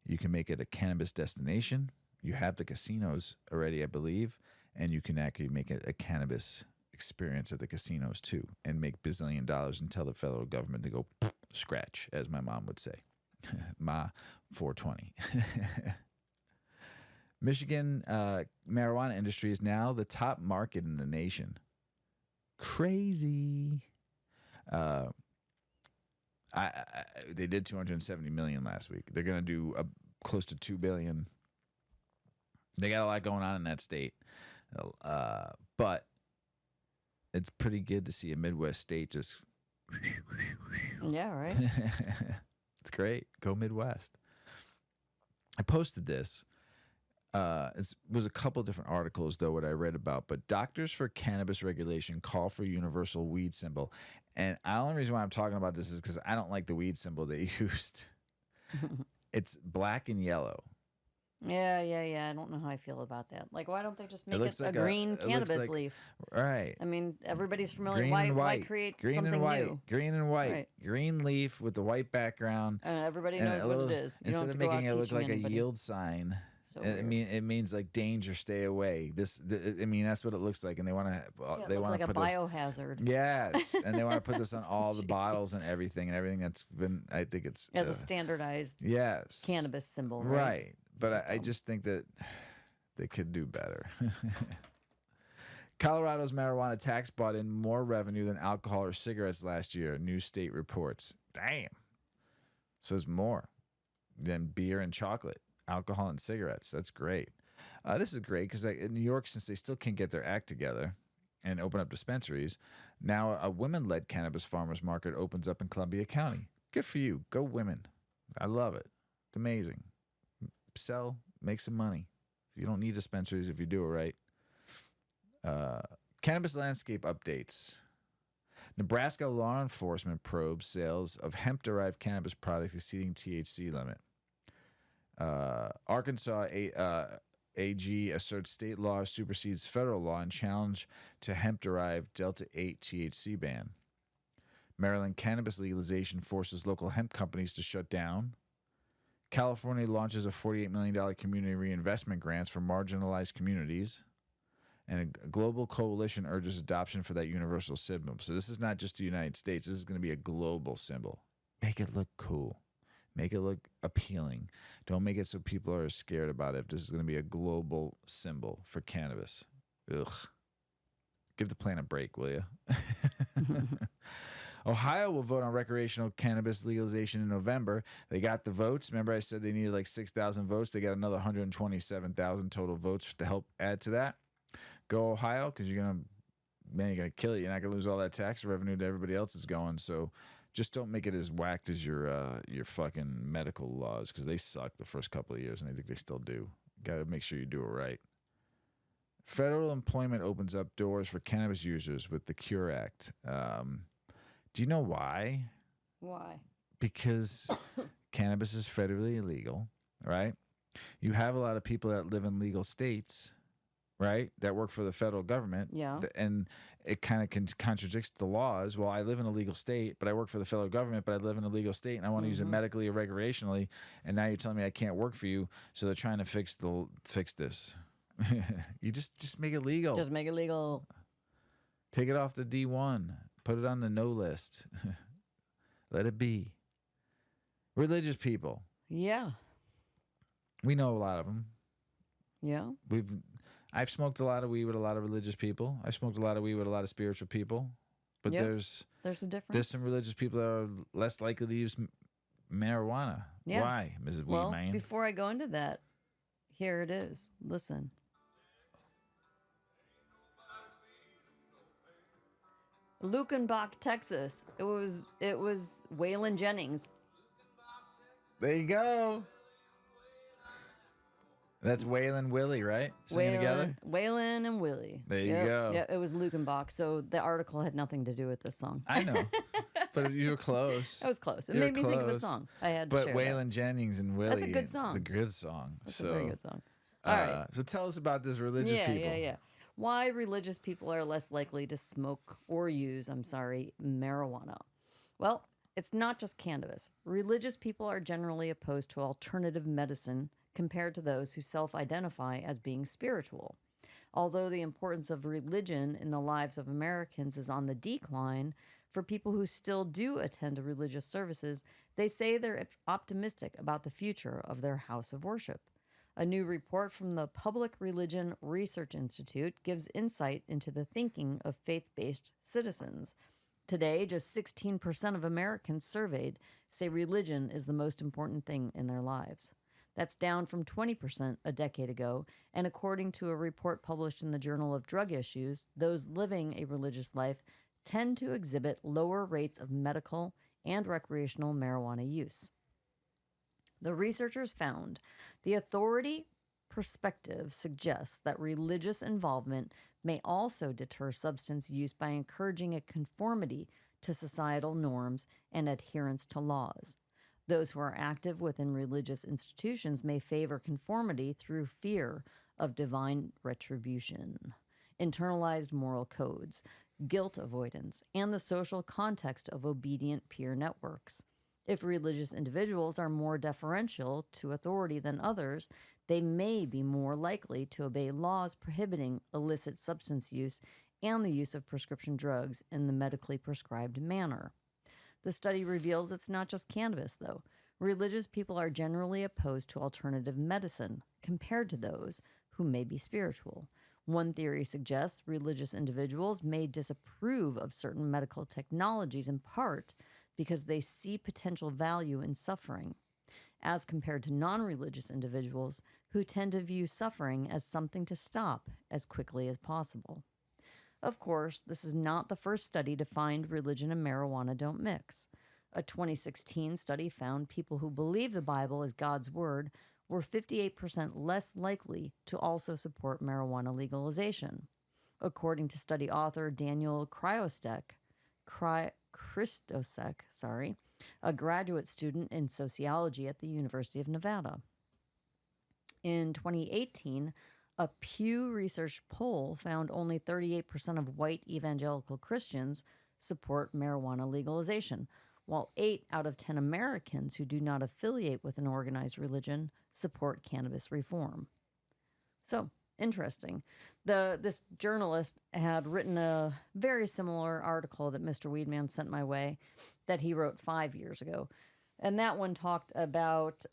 You can make it a cannabis destination. You have the casinos already, I believe, and you can actually make it a cannabis experience at the casinos too, and make bazillion dollars and tell the federal government to go scratch, as my mom would say. Ma 420. Michigan marijuana industry is now the top market in the nation. Crazy. They did 270 million last week. They're going to do close to 2 billion. They got a lot going on in that state. But it's pretty good to see a Midwest state just. Yeah, right. It's great. Go Midwest. I posted this. It was a couple different articles, though, what I read about. But doctors for cannabis regulation call for universal weed symbol. And the only reason why I'm talking about this is because I don't like the weed symbol they used. It's black and yellow. Yeah. I don't know how I feel about that. Like, why don't they just make it like a green cannabis leaf? Right. I mean, everybody's familiar. Green Why, and why white. create Green something and white. new? Green and white. Right. Green leaf with the white background. Everybody And knows a what little- it is. You Instead don't have of to go making out it look teaching like anybody. a yield sign, So it means like danger, stay away. That's what it looks like, and they want to. Yeah, They it looks want like to a put this. biohazard. Yes, and they want to put this on all the bottles and everything that's been. I think it's As a standardized yes cannabis symbol, right? But I just think that they could do better. Colorado's marijuana tax brought in more revenue than alcohol or cigarettes last year, new state reports. Damn. So it's more than beer and chocolate, alcohol and cigarettes. That's great. This is great because in New York, since they still can't get their act together and open up dispensaries, now a women-led cannabis farmers market opens up in Columbia County. Good for you. Go women. I love it. It's amazing. Sell, make some money. You don't need dispensaries if you do it right. Cannabis landscape updates. Nebraska law enforcement probes sales of hemp-derived cannabis products exceeding THC limit. Arkansas AG asserts state law supersedes federal law in challenge to hemp-derived Delta-8 THC ban. Maryland cannabis legalization forces local hemp companies to shut down. California launches a $48 million community reinvestment grants for marginalized communities. And a global coalition urges adoption for that universal symbol. So this is not just the United States. This is going to be a global symbol. Make it look cool. Make it look appealing. Don't make it so people are scared about it. This is going to be a global symbol for cannabis. Ugh. Give the plan a break, will you? Ohio will vote on recreational cannabis legalization in November. They got the votes. Remember I said they needed like 6,000 votes. They got another 127,000 total votes to help add to that. Go Ohio, because you're gonna kill it. You're not gonna lose all that tax revenue that everybody else is going. So just don't make it as whacked as your fucking medical laws, because they suck the first couple of years, and I think they still do. Got to make sure you do it right. Federal employment opens up doors for cannabis users with the Cure Act. Do you know why? Why? Because cannabis is federally illegal, right? You have a lot of people that live in legal states, right, that work for the federal government. Yeah. And it kind of contradicts the laws. Well, I live in a legal state, but I work for the federal government, but I live in a legal state, and I want to use it medically or recreationally, and now you're telling me I can't work for you, so they're trying to fix this. You just make it legal. Just make it legal. Take it off the D1. Put it on the no list. Let it be. Religious people. Yeah. We know a lot of them. Yeah. I've smoked a lot of weed with a lot of religious people. I've smoked a lot of weed with a lot of spiritual people. But Yep. there's a difference. There's some religious people that are less likely to use marijuana. Yeah. Why, Mrs. Well, Weedman? before I go into that, here it is. Listen. Lukenbach, Texas. It was Waylon Jennings. There you go. That's Waylon Willie, right? Singing together? Waylon and Willie. There you go. Yeah, it was Lukenbach. So the article had nothing to do with this song. I know. But you were close. It was close. It You were made me think of a close. song. I had to But share Waylon Jennings and Willie. That's a good song. It's a good song. That's so, a very good song. All right. So tell us about this religious people. Yeah. Why religious people are less likely to smoke or use, marijuana. Well, it's not just cannabis. Religious people are generally opposed to alternative medicine compared to those who self identify as being spiritual. Although the importance of religion in the lives of Americans is on the decline, for people who still do attend religious services, they say they're optimistic about the future of their house of worship. A new report from the Public Religion Research Institute gives insight into the thinking of faith based citizens. Today, just 16% of Americans surveyed say religion is the most important thing in their lives. That's down from 20% a decade ago, and according to a report published in the Journal of Drug Issues, those living a religious life tend to exhibit lower rates of medical and recreational marijuana use. The researchers found the authority perspective suggests that religious involvement may also deter substance use by encouraging a conformity to societal norms and adherence to laws. Those who are active within religious institutions may favor conformity through fear of divine retribution, internalized moral codes, guilt avoidance, and the social context of obedient peer networks. If religious individuals are more deferential to authority than others, they may be more likely to obey laws prohibiting illicit substance use and the use of prescription drugs in the medically prescribed manner. The study reveals it's not just cannabis, though. Religious people are generally opposed to alternative medicine compared to those who may be spiritual. One theory suggests religious individuals may disapprove of certain medical technologies in part because they see potential value in suffering, as compared to non-religious individuals who tend to view suffering as something to stop as quickly as possible. Of course, this is not the first study to find religion and marijuana don't mix. A 2016 study found people who believe the Bible is God's word were 58% less likely to also support marijuana legalization. According to study author Daniel Christosek, a graduate student in sociology at the University of Nevada. In 2018, a Pew Research poll found only 38% of white evangelical Christians support marijuana legalization, while 8 out of 10 Americans who do not affiliate with an organized religion support cannabis reform. So, interesting. This journalist had written a very similar article that Mr. Weedman sent my way that he wrote 5 years ago. And that one talked about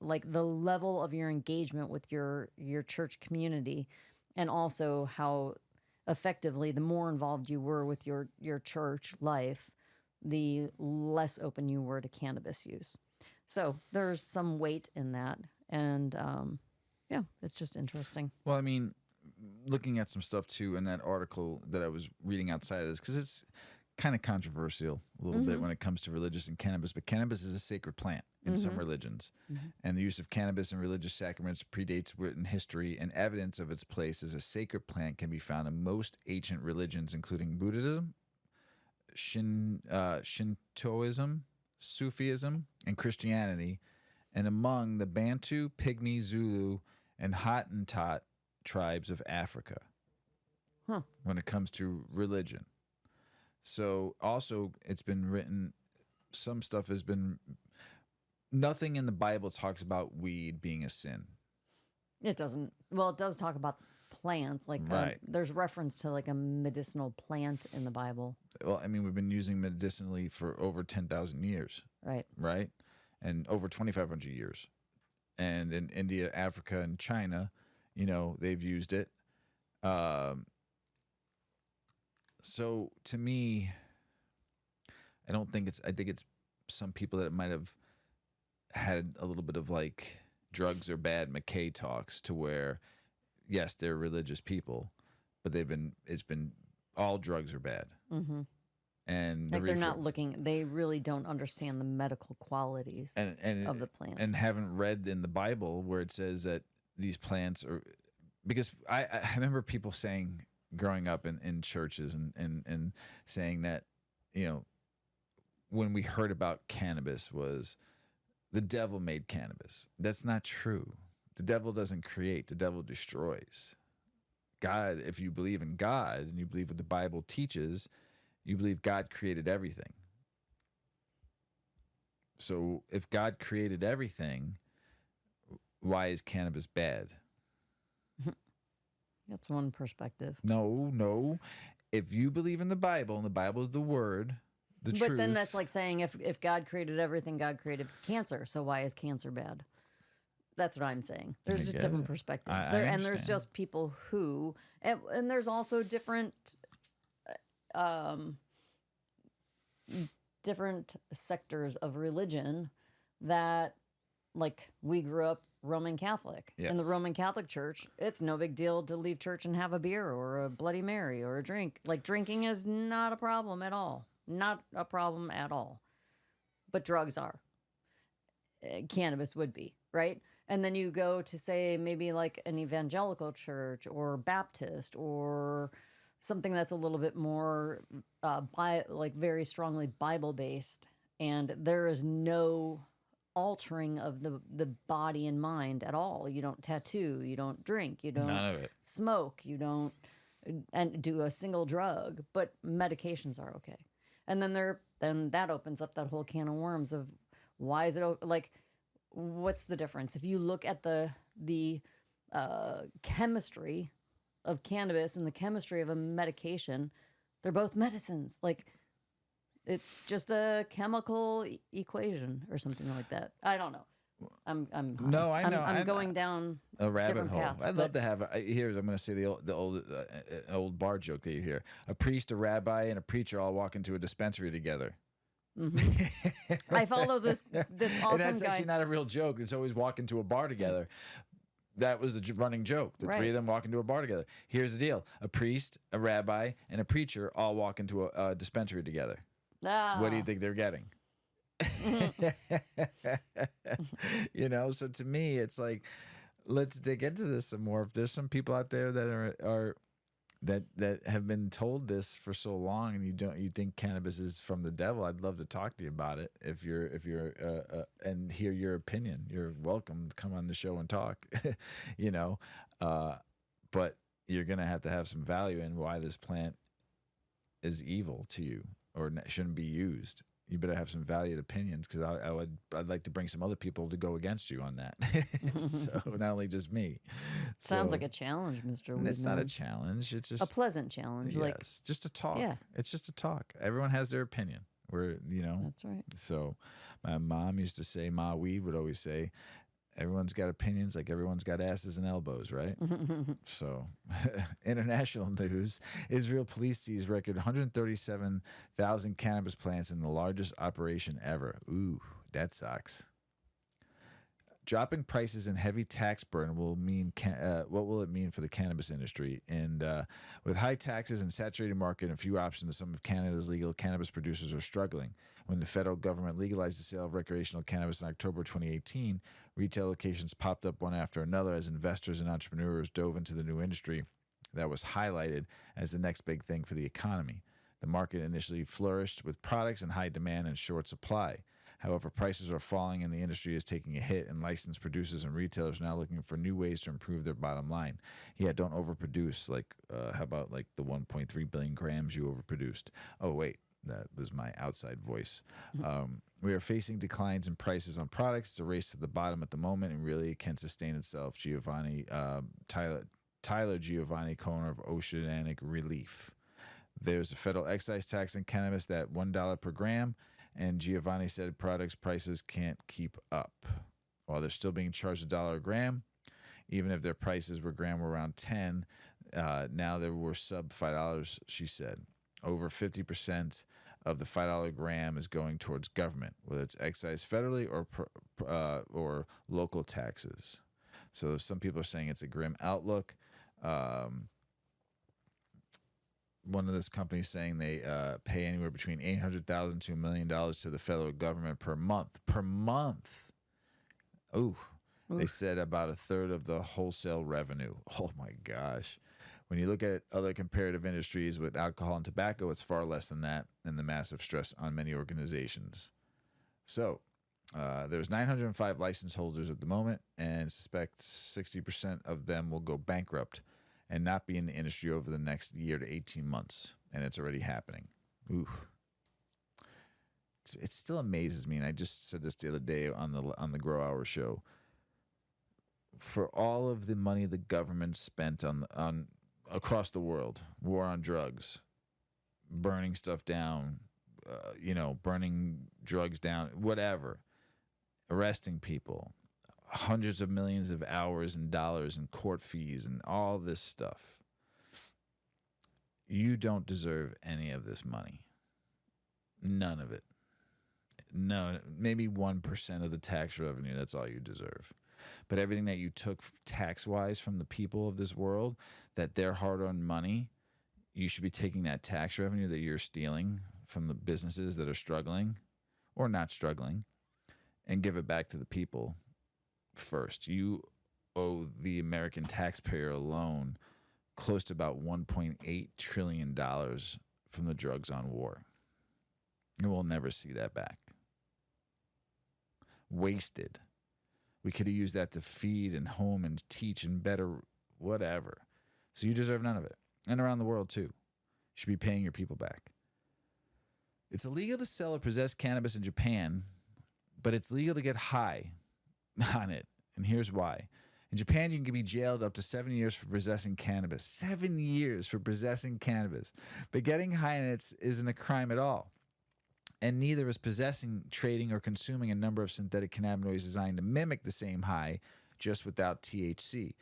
the level of your engagement with your church community, and also how effectively the more involved you were with your church life, the less open you were to cannabis use. So there's some weight in that. And yeah, it's just interesting. Well, I mean, looking at some stuff too in that article that I was reading outside of this, because it's kind of controversial a little bit when it comes to religious and cannabis, but cannabis is a sacred plant in some religions. And the use of cannabis in religious sacraments predates written history, and evidence of its place as a sacred plant can be found in most ancient religions, including Buddhism, Shintoism, Sufism, and Christianity, and among the Bantu, Pygmy, Zulu, and Hottentot tribes of Africa when it comes to religion. So also it's been written, some stuff has been, nothing in the Bible talks about weed being a sin. It doesn't. Well, it does talk about plants. Like Right. There's reference to like a medicinal plant in the Bible. Well, I mean, we've been using medicinally for over 10,000 years, Right. right? And over 2,500 years. And in India, Africa, and China, you know, they've used it. So to me, I think it's some people that might have had a little bit of like drugs are bad McKay talks, to where, yes, they're religious people, but it's been all drugs are bad. And Like they're not looking, they really don't understand the medical qualities of the plant. And haven't read in the Bible where it says that these plants are, because I remember people saying growing up in churches and saying that, you know, when we heard about cannabis was the devil made cannabis. That's not true. The devil doesn't create, the devil destroys. God, if you believe in God and you believe what the Bible teaches, you believe God created everything. So if God created everything, why is cannabis bad? That's one perspective. No. If you believe in the Bible, and the Bible is the word, the truth. But then that's like saying if God created everything, God created cancer. So why is cancer bad? That's what I'm saying. There's just different perspectives. And there's just people who, and there's also different different sectors of religion that, like, we grew up Roman Catholic. Yes. In the Roman Catholic Church, it's no big deal to leave church and have a beer or a Bloody Mary or a drink. Like, drinking is not a problem at all. Not a problem at all. But drugs are. Cannabis would be, right? And then you go to, say, maybe like an evangelical church or Baptist or something that's a little bit more like very strongly Bible based, and there is no altering of the body and mind at all. You don't tattoo, you don't drink, you don't smoke, you don't and do a single drug, but medications are okay. And then that opens up that whole can of worms of why is it like, what's the difference? If you look at the chemistry of cannabis and the chemistry of a medication, they're both medicines. Like, it's just a chemical equation or something like that. I don't know. I'm going down a rabbit hole. paths, I'd love to have. Here's I'm going to say the old bar joke that you hear: a priest, a rabbi, and a preacher all walk into a dispensary together. Mm-hmm. I follow this awesome and that's guy. actually not a real joke. It's always walk into a bar together. That was the running joke. The three of them walk into a bar together. Here's the deal: a priest, a rabbi, and a preacher all walk into a dispensary together. What do you think they're getting? You know, so to me, it's like, let's dig into this some more. If there's some people out there that are that have been told this for so long, and you think cannabis is from the devil, I'd love to talk to you about it. If you're and hear your opinion, you're welcome to come on the show and talk. You know, but you're gonna have to have some value in why this plant is evil to you or shouldn't be used. You better have some valued opinions, because I'd like to bring some other people to go against you on that. So not only just me. Sounds like a challenge, Mr. Weedman. It's not a challenge. It's just a pleasant challenge. Yes, like just a talk. Yeah. It's just a talk. Everyone has their opinion. That's right. So my mom used to say, Ma Weed would always say, everyone's got opinions like everyone's got asses and elbows, right? So, international news. Israel police seized record 137,000 cannabis plants in the largest operation ever. Ooh, that sucks. Dropping prices and heavy tax burden will mean what will it mean for the cannabis industry? And with high taxes and saturated market and few options, some of Canada's legal cannabis producers are struggling. When the federal government legalized the sale of recreational cannabis in October 2018, retail locations popped up one after another as investors and entrepreneurs dove into the new industry that was highlighted as the next big thing for the economy. The market initially flourished with products in high demand and short supply. However, prices are falling and the industry is taking a hit, and licensed producers and retailers are now looking for new ways to improve their bottom line. Yeah, don't overproduce. Like, how about like the 1.3 billion grams you overproduced? Oh, wait, that was my outside voice. We are facing declines in prices on products. It's a race to the bottom at the moment, and really can't sustain itself. Tyler Giovanni, co-owner of Oceanic Relief. There's a federal excise tax on cannabis that $1 per gram, and Giovanni said products prices can't keep up. While they're still being charged $1 a gram, even if their prices per gram were around 10, now they were sub $5, she said. Over 50% of the $5 gram is going towards government, whether it's excise federally or local taxes. So some people are saying it's a grim outlook. One of this companies saying they pay anywhere between $800,000 to $1 million to the federal government per month. Per month. Ooh. They said about a third of the wholesale revenue. Oh my gosh. When you look at other comparative industries with alcohol and tobacco, it's far less than that, and the massive stress on many organizations. So there's 905 license holders at the moment, and suspect 60% of them will go bankrupt and not be in the industry over the next year to 18 months, and it's already happening. Ooh. It still amazes me, and I just said this the other day on the Grow Hour show. For all of the money the government spent on across the world, war on drugs, burning stuff down, burning drugs down, whatever, arresting people, hundreds of millions of hours and dollars and court fees and all this stuff. You don't deserve any of this money. None of it. No, maybe 1% of the tax revenue. That's all you deserve. But everything that you took tax-wise from the people of this world, that their hard-earned money, you should be taking that tax revenue that you're stealing from the businesses that are struggling or not struggling and give it back to the people first. You owe the American taxpayer alone close to about $1.8 trillion from the drugs on war. And we'll never see that back. Wasted. We could have used that to feed and home and teach and better whatever. So you deserve none of it. And around the world, too. You should be paying your people back. It's illegal to sell or possess cannabis in Japan, but it's legal to get high on it. And here's why. In Japan, you can be jailed up to 7 years for possessing cannabis. 7 years for possessing cannabis. But getting high on it isn't a crime at all. And neither is possessing, trading, or consuming a number of synthetic cannabinoids designed to mimic the same high, just without THC.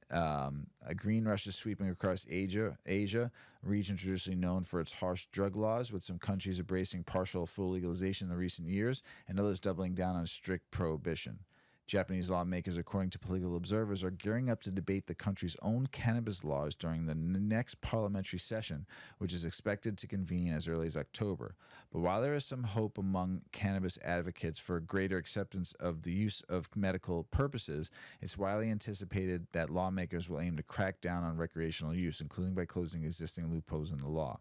A green rush is sweeping across Asia, a region traditionally known for its harsh drug laws, with some countries embracing partial or full legalization in the recent years, and others doubling down on strict prohibition. Japanese lawmakers, according to political observers, are gearing up to debate the country's own cannabis laws during the next parliamentary session, which is expected to convene as early as October. But while there is some hope among cannabis advocates for greater acceptance of the use of medical purposes, it's widely anticipated that lawmakers will aim to crack down on recreational use, including by closing existing loopholes in the law.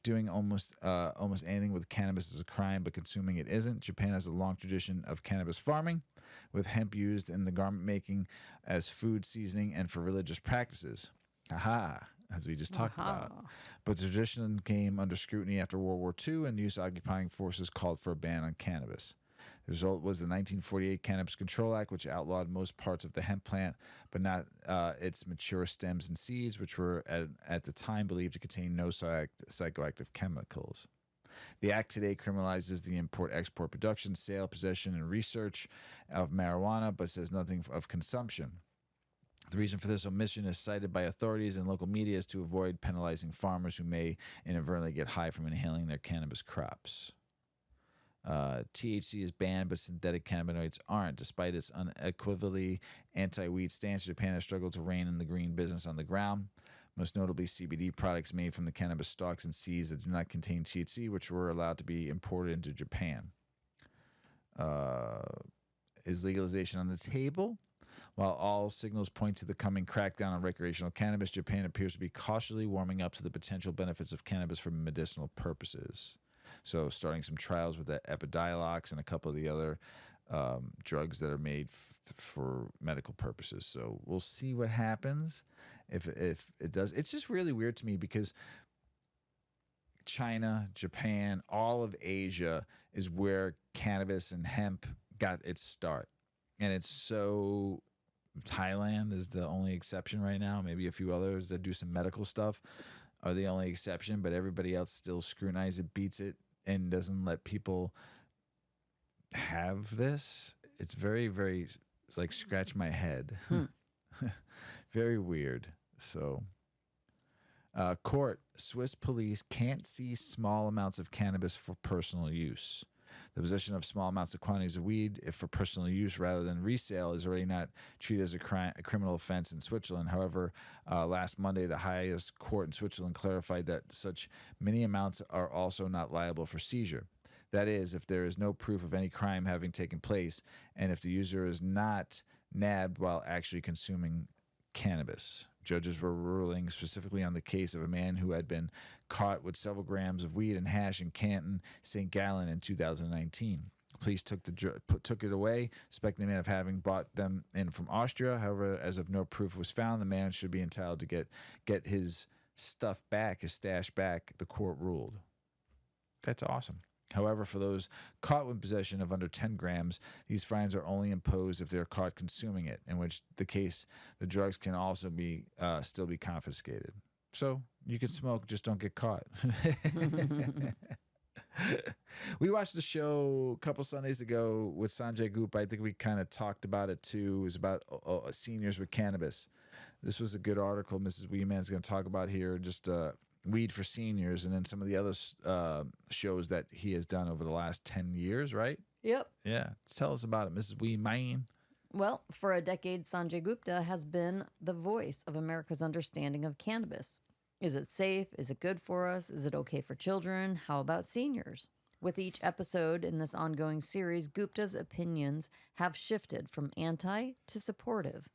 Doing almost anything with cannabis is a crime, but consuming it isn't. Japan has a long tradition of cannabis farming, with hemp used in the garment making, as food seasoning, and for religious practices. Aha, as we just talked about. But the tradition came under scrutiny after World War II, and U.S. occupying forces called for a ban on cannabis. The result was the 1948 Cannabis Control Act, which outlawed most parts of the hemp plant, but not its mature stems and seeds, which were at the time believed to contain no psychoactive chemicals. The act today criminalizes the import, export, production, sale, possession, and research of marijuana, but says nothing of consumption. The reason for this omission is cited by authorities and local media is to avoid penalizing farmers who may inadvertently get high from inhaling their cannabis crops. THC is banned, but synthetic cannabinoids aren't. Despite its unequivocally anti-weed stance, Japan has struggled to rein in the green business on the ground. Most notably, CBD products made from the cannabis stalks and seeds that do not contain THC, which were allowed to be imported into Japan. Is legalization on the table? While all signals point to the coming crackdown on recreational cannabis, Japan appears to be cautiously warming up to the potential benefits of cannabis for medicinal purposes. So starting some trials with the Epidiolex and a couple of the other drugs that are made for medical purposes. So we'll see what happens if it does. It's just really weird to me because China, Japan, all of Asia is where cannabis and hemp got its start. And it's so... Thailand is the only exception right now. Maybe a few others that do some medical stuff are the only exception, but everybody else still scrutinizes it, beats it, and doesn't let people have this. It's very, very, it's like scratch my head. Very weird. So, court, Swiss police can't seize small amounts of cannabis for personal use. The possession of small amounts of quantities of weed, if for personal use rather than resale, is already not treated as a criminal offense in Switzerland. However, last Monday, the highest court in Switzerland clarified that such many amounts are also not liable for seizure. That is, if there is no proof of any crime having taken place, and if the user is not nabbed while actually consuming cannabis. Judges were ruling specifically on the case of a man who had been caught with several grams of weed and hash in Canton, St. Gallen in 2019. Police took it away, suspecting the man of having bought them in from Austria. However, as if no proof was found, the man should be entitled to get his stuff back, his stash back, the court ruled. That's awesome. However, for those caught with possession of under 10 grams, these fines are only imposed if they're caught consuming it, in which the case the drugs can also be still be confiscated. So you can smoke, just don't get caught. We watched the show a couple Sundays ago with Sanjay Gupta. I think we kind of talked about it too. It was about seniors with cannabis. This was a good article Mrs. Weedman is going to talk about here, just weed for seniors, and then some of the other shows that he has done over the last 10 years, right? Yep. Yeah. Tell us about it, Mrs. Weedman. Well, for a decade, Sanjay Gupta has been the voice of America's understanding of cannabis. Is it safe? Is it good for us? Is it okay for children? How about seniors? With each episode in this ongoing series, Gupta's opinions have shifted from anti to supportive.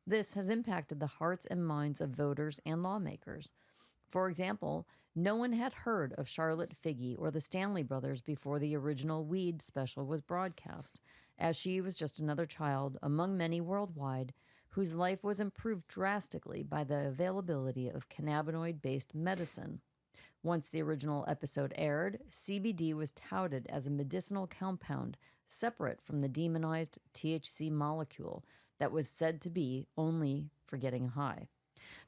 This has impacted the hearts and minds of voters and lawmakers. For example, no one had heard of Charlotte Figge or the Stanley Brothers before the original Weed special was broadcast, as she was just another child among many worldwide whose life was improved drastically by the availability of cannabinoid-based medicine. Once the original episode aired, CBD was touted as a medicinal compound separate from the demonized THC molecule that was said to be only for getting high.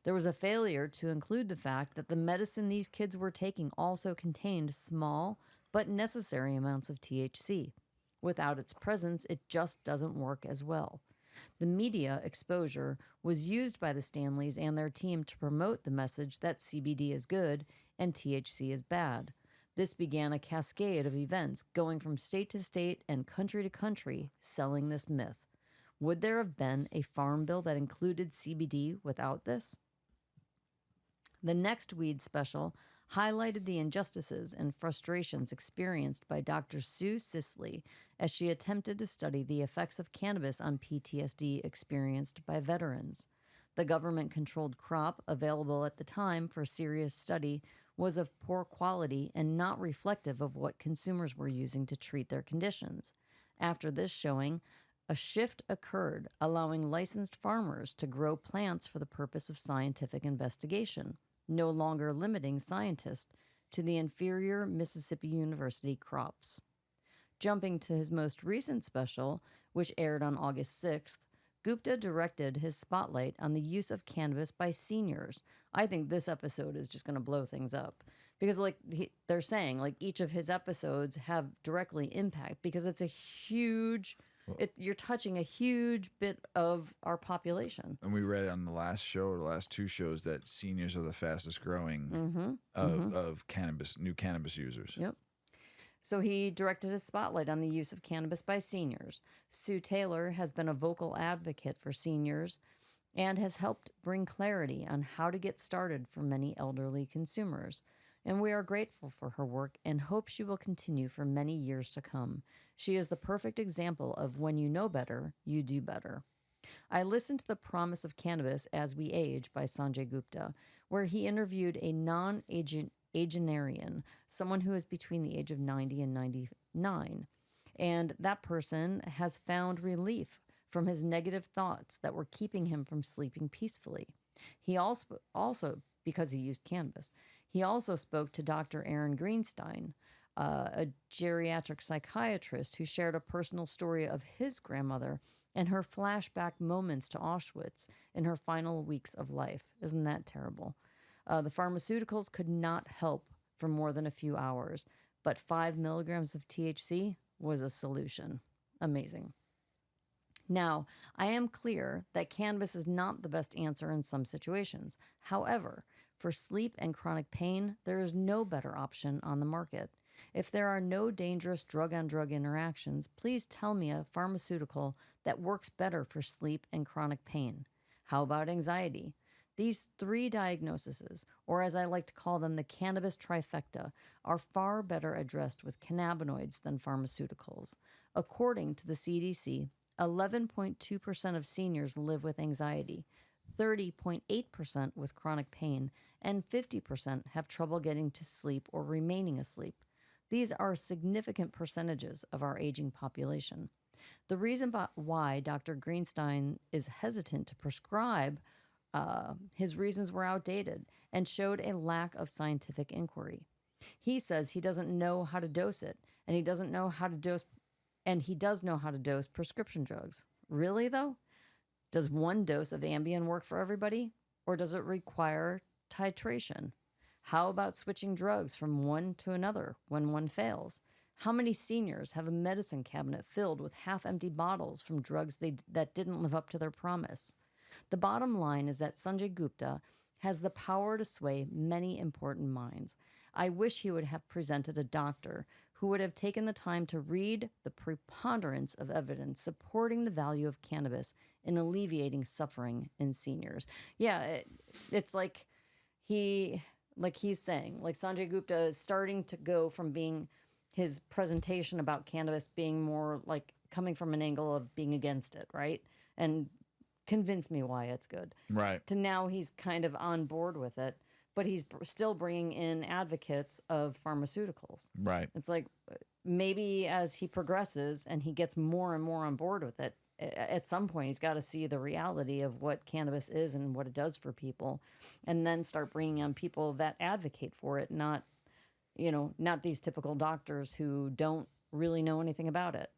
There was a failure to include the fact that the medicine these kids were taking also contained small but necessary amounts of THC. Without its presence, it just doesn't work as well. The media exposure was used by the Stanleys and their team to promote the message that CBD is good and THC is bad. This began a cascade of events going from state to state and country to country selling this myth. Would there have been a farm bill that included CBD without this? The next Weed special highlighted the injustices and frustrations experienced by Dr. Sue Sisley as she attempted to study the effects of cannabis on PTSD experienced by veterans. The government-controlled crop available at the time for serious study was of poor quality and not reflective of what consumers were using to treat their conditions. After this showing, a shift occurred, allowing licensed farmers to grow plants for the purpose of scientific investigation, no longer limiting scientists to the inferior Mississippi University crops. Jumping to his most recent special, which aired on August 6th, Gupta directed his spotlight on the use of cannabis by seniors. I think this episode is just going to blow things up because they're saying each of his episodes have directly impact because it's a huge... you're touching a huge bit of our population. And we read on the last show, or the last two shows, that seniors are the fastest growing of cannabis, new cannabis users. Yep. So he directed his spotlight on the use of cannabis by seniors. Sue Taylor has been a vocal advocate for seniors and has helped bring clarity on how to get started for many elderly consumers. And we are grateful for her work and hope she will continue for many years to come. She is the perfect example of when you know better, you do better. I listened to The Promise of Cannabis as We Age by Sanjay Gupta, where he interviewed a non-agenarian, someone who is between the age of 90 and 99. And that person has found relief from his negative thoughts that were keeping him from sleeping peacefully. He also because he used cannabis. He also spoke to Dr. Aaron Greenstein, a geriatric psychiatrist who shared a personal story of his grandmother and her flashback moments to Auschwitz in her final weeks of life. Isn't that terrible? The pharmaceuticals could not help for more than a few hours, but 5 milligrams of THC was a solution. Amazing. Now, I am clear that cannabis is not the best answer in some situations. However, for sleep and chronic pain, there is no better option on the market. If there are no dangerous drug-on-drug interactions, please tell me a pharmaceutical that works better for sleep and chronic pain. How about anxiety? These 3 diagnoses, or as I like to call them, the cannabis trifecta, are far better addressed with cannabinoids than pharmaceuticals. According to the CDC, 11.2% of seniors live with anxiety, 30.8% with chronic pain, and 50% have trouble getting to sleep or remaining asleep. These are significant percentages of our aging population. The reason why Dr. Greenstein is hesitant to prescribe His reasons were outdated and showed a lack of scientific inquiry. He says he doesn't know how to dose it, and he doesn't know how to dose, and he does know how to dose prescription drugs. Really, though? Does one dose of Ambien work for everybody, or does it require titration? How about switching drugs from one to another when one fails? How many seniors have a medicine cabinet filled with half-empty bottles from drugs that didn't live up to their promise? The bottom line is that Sanjay Gupta has the power to sway many important minds. I wish he would have presented a doctor who would have taken the time to read the preponderance of evidence supporting the value of cannabis in alleviating suffering in seniors. Yeah, it's like he's saying, like Sanjay Gupta is starting to go from being his presentation about cannabis being more like coming from an angle of being against it, right? And convince me why it's good. Right. To now he's kind of on board with it, but he's still bringing in advocates of pharmaceuticals. Right. It's like maybe as he progresses and he gets more and more on board with it, at some point he's got to see the reality of what cannabis is and what it does for people, and then start bringing on people that advocate for it, not these typical doctors who don't really know anything about it.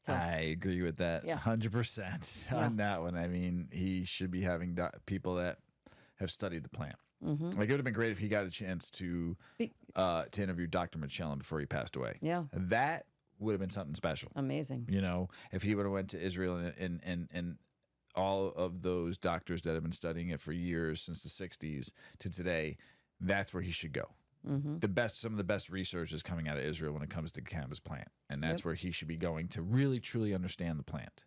So, I agree with that 100% on that one. I mean, he should be having people that have studied the plant. mm-hmm. Like, it would have been great if he got a chance to interview Dr. Michelin before he passed away. Yeah. That would have been something special. Amazing. If he would have went to Israel and all of those doctors that have been studying it for years since the 60s to today, that's where he should go. Mm-hmm. Some of the best research is coming out of Israel when it comes to cannabis plant, and that's where he should be going to really truly understand the plant.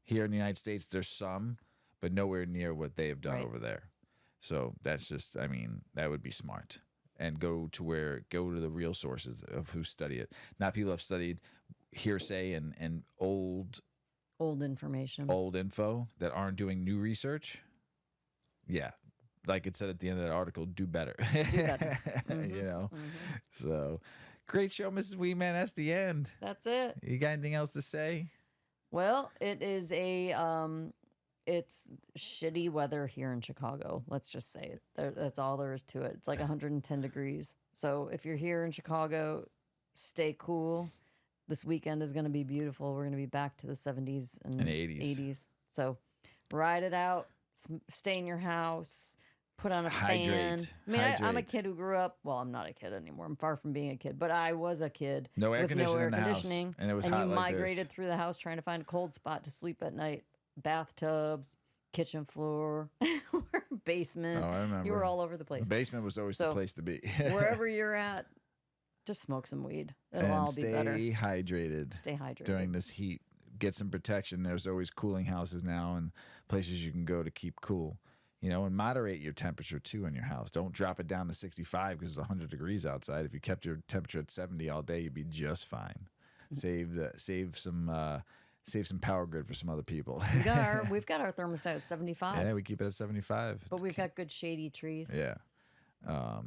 Here in the United States, there's some, but nowhere near what they have done over there. So that's just, I mean, that would be smart. And go to the real sources of who study it. Not people who have studied hearsay and old information, old info that aren't doing new research. Yeah. Like it said at the end of that article, do better. Do better. Mm-hmm. Mm-hmm. So great show, Mrs. Weedman. That's the end. That's it. You got anything else to say? Well, it is it's shitty weather here in Chicago. Let's just say it. That's all there is to it. It's like 110 degrees. So if you're here in Chicago, stay cool. This weekend is going to be beautiful. We're going to be back to the 70s and 80s. So ride it out. Stay in your house. Put on a fan. I mean, I'm a kid who grew up. Well, I'm not a kid anymore. I'm far from being a kid, but I was a kid. No air conditioning in the house, and it was and hot you like migrated this. through the house trying to find a cold spot to sleep at night. Bathtubs, kitchen floor, basement. Oh, I remember. You were all over the place. The basement was always the place to be. Wherever you're at, just smoke some weed. It'll all be better. Stay hydrated. Stay hydrated during this heat. Get some protection. There's always cooling houses now and places you can go to keep cool. And moderate your temperature too in your house. Don't drop it down to 65 because it's 100 degrees outside. If you kept your temperature at 70 all day, you'd be just fine. Save some power grid for some other people. We've got our thermostat at 75. Yeah, we keep it at 75. But we've got good shady trees. Yeah.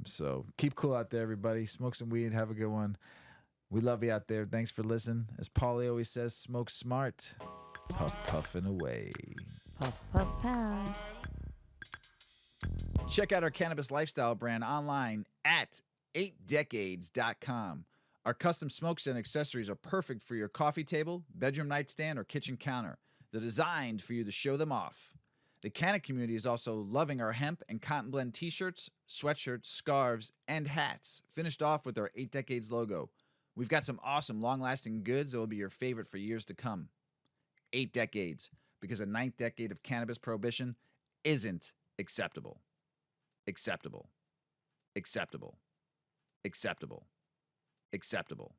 So keep cool out there, everybody. Smoke some weed. Have a good one. We love you out there. Thanks for listening. As Paulie always says, smoke smart. Puff, puffing away. Puff, puff, pass. Check out our cannabis lifestyle brand online at 8decades.com. Our custom smokes and accessories are perfect for your coffee table, bedroom nightstand, or kitchen counter. They're designed for you to show them off. The Canna community is also loving our hemp and cotton blend t-shirts, sweatshirts, scarves, and hats, finished off with our 8 Decades logo. We've got some awesome long-lasting goods that will be your favorite for years to come. 8 Decades, because a 9th decade of cannabis prohibition isn't acceptable. Acceptable. Acceptable. Acceptable. Acceptable.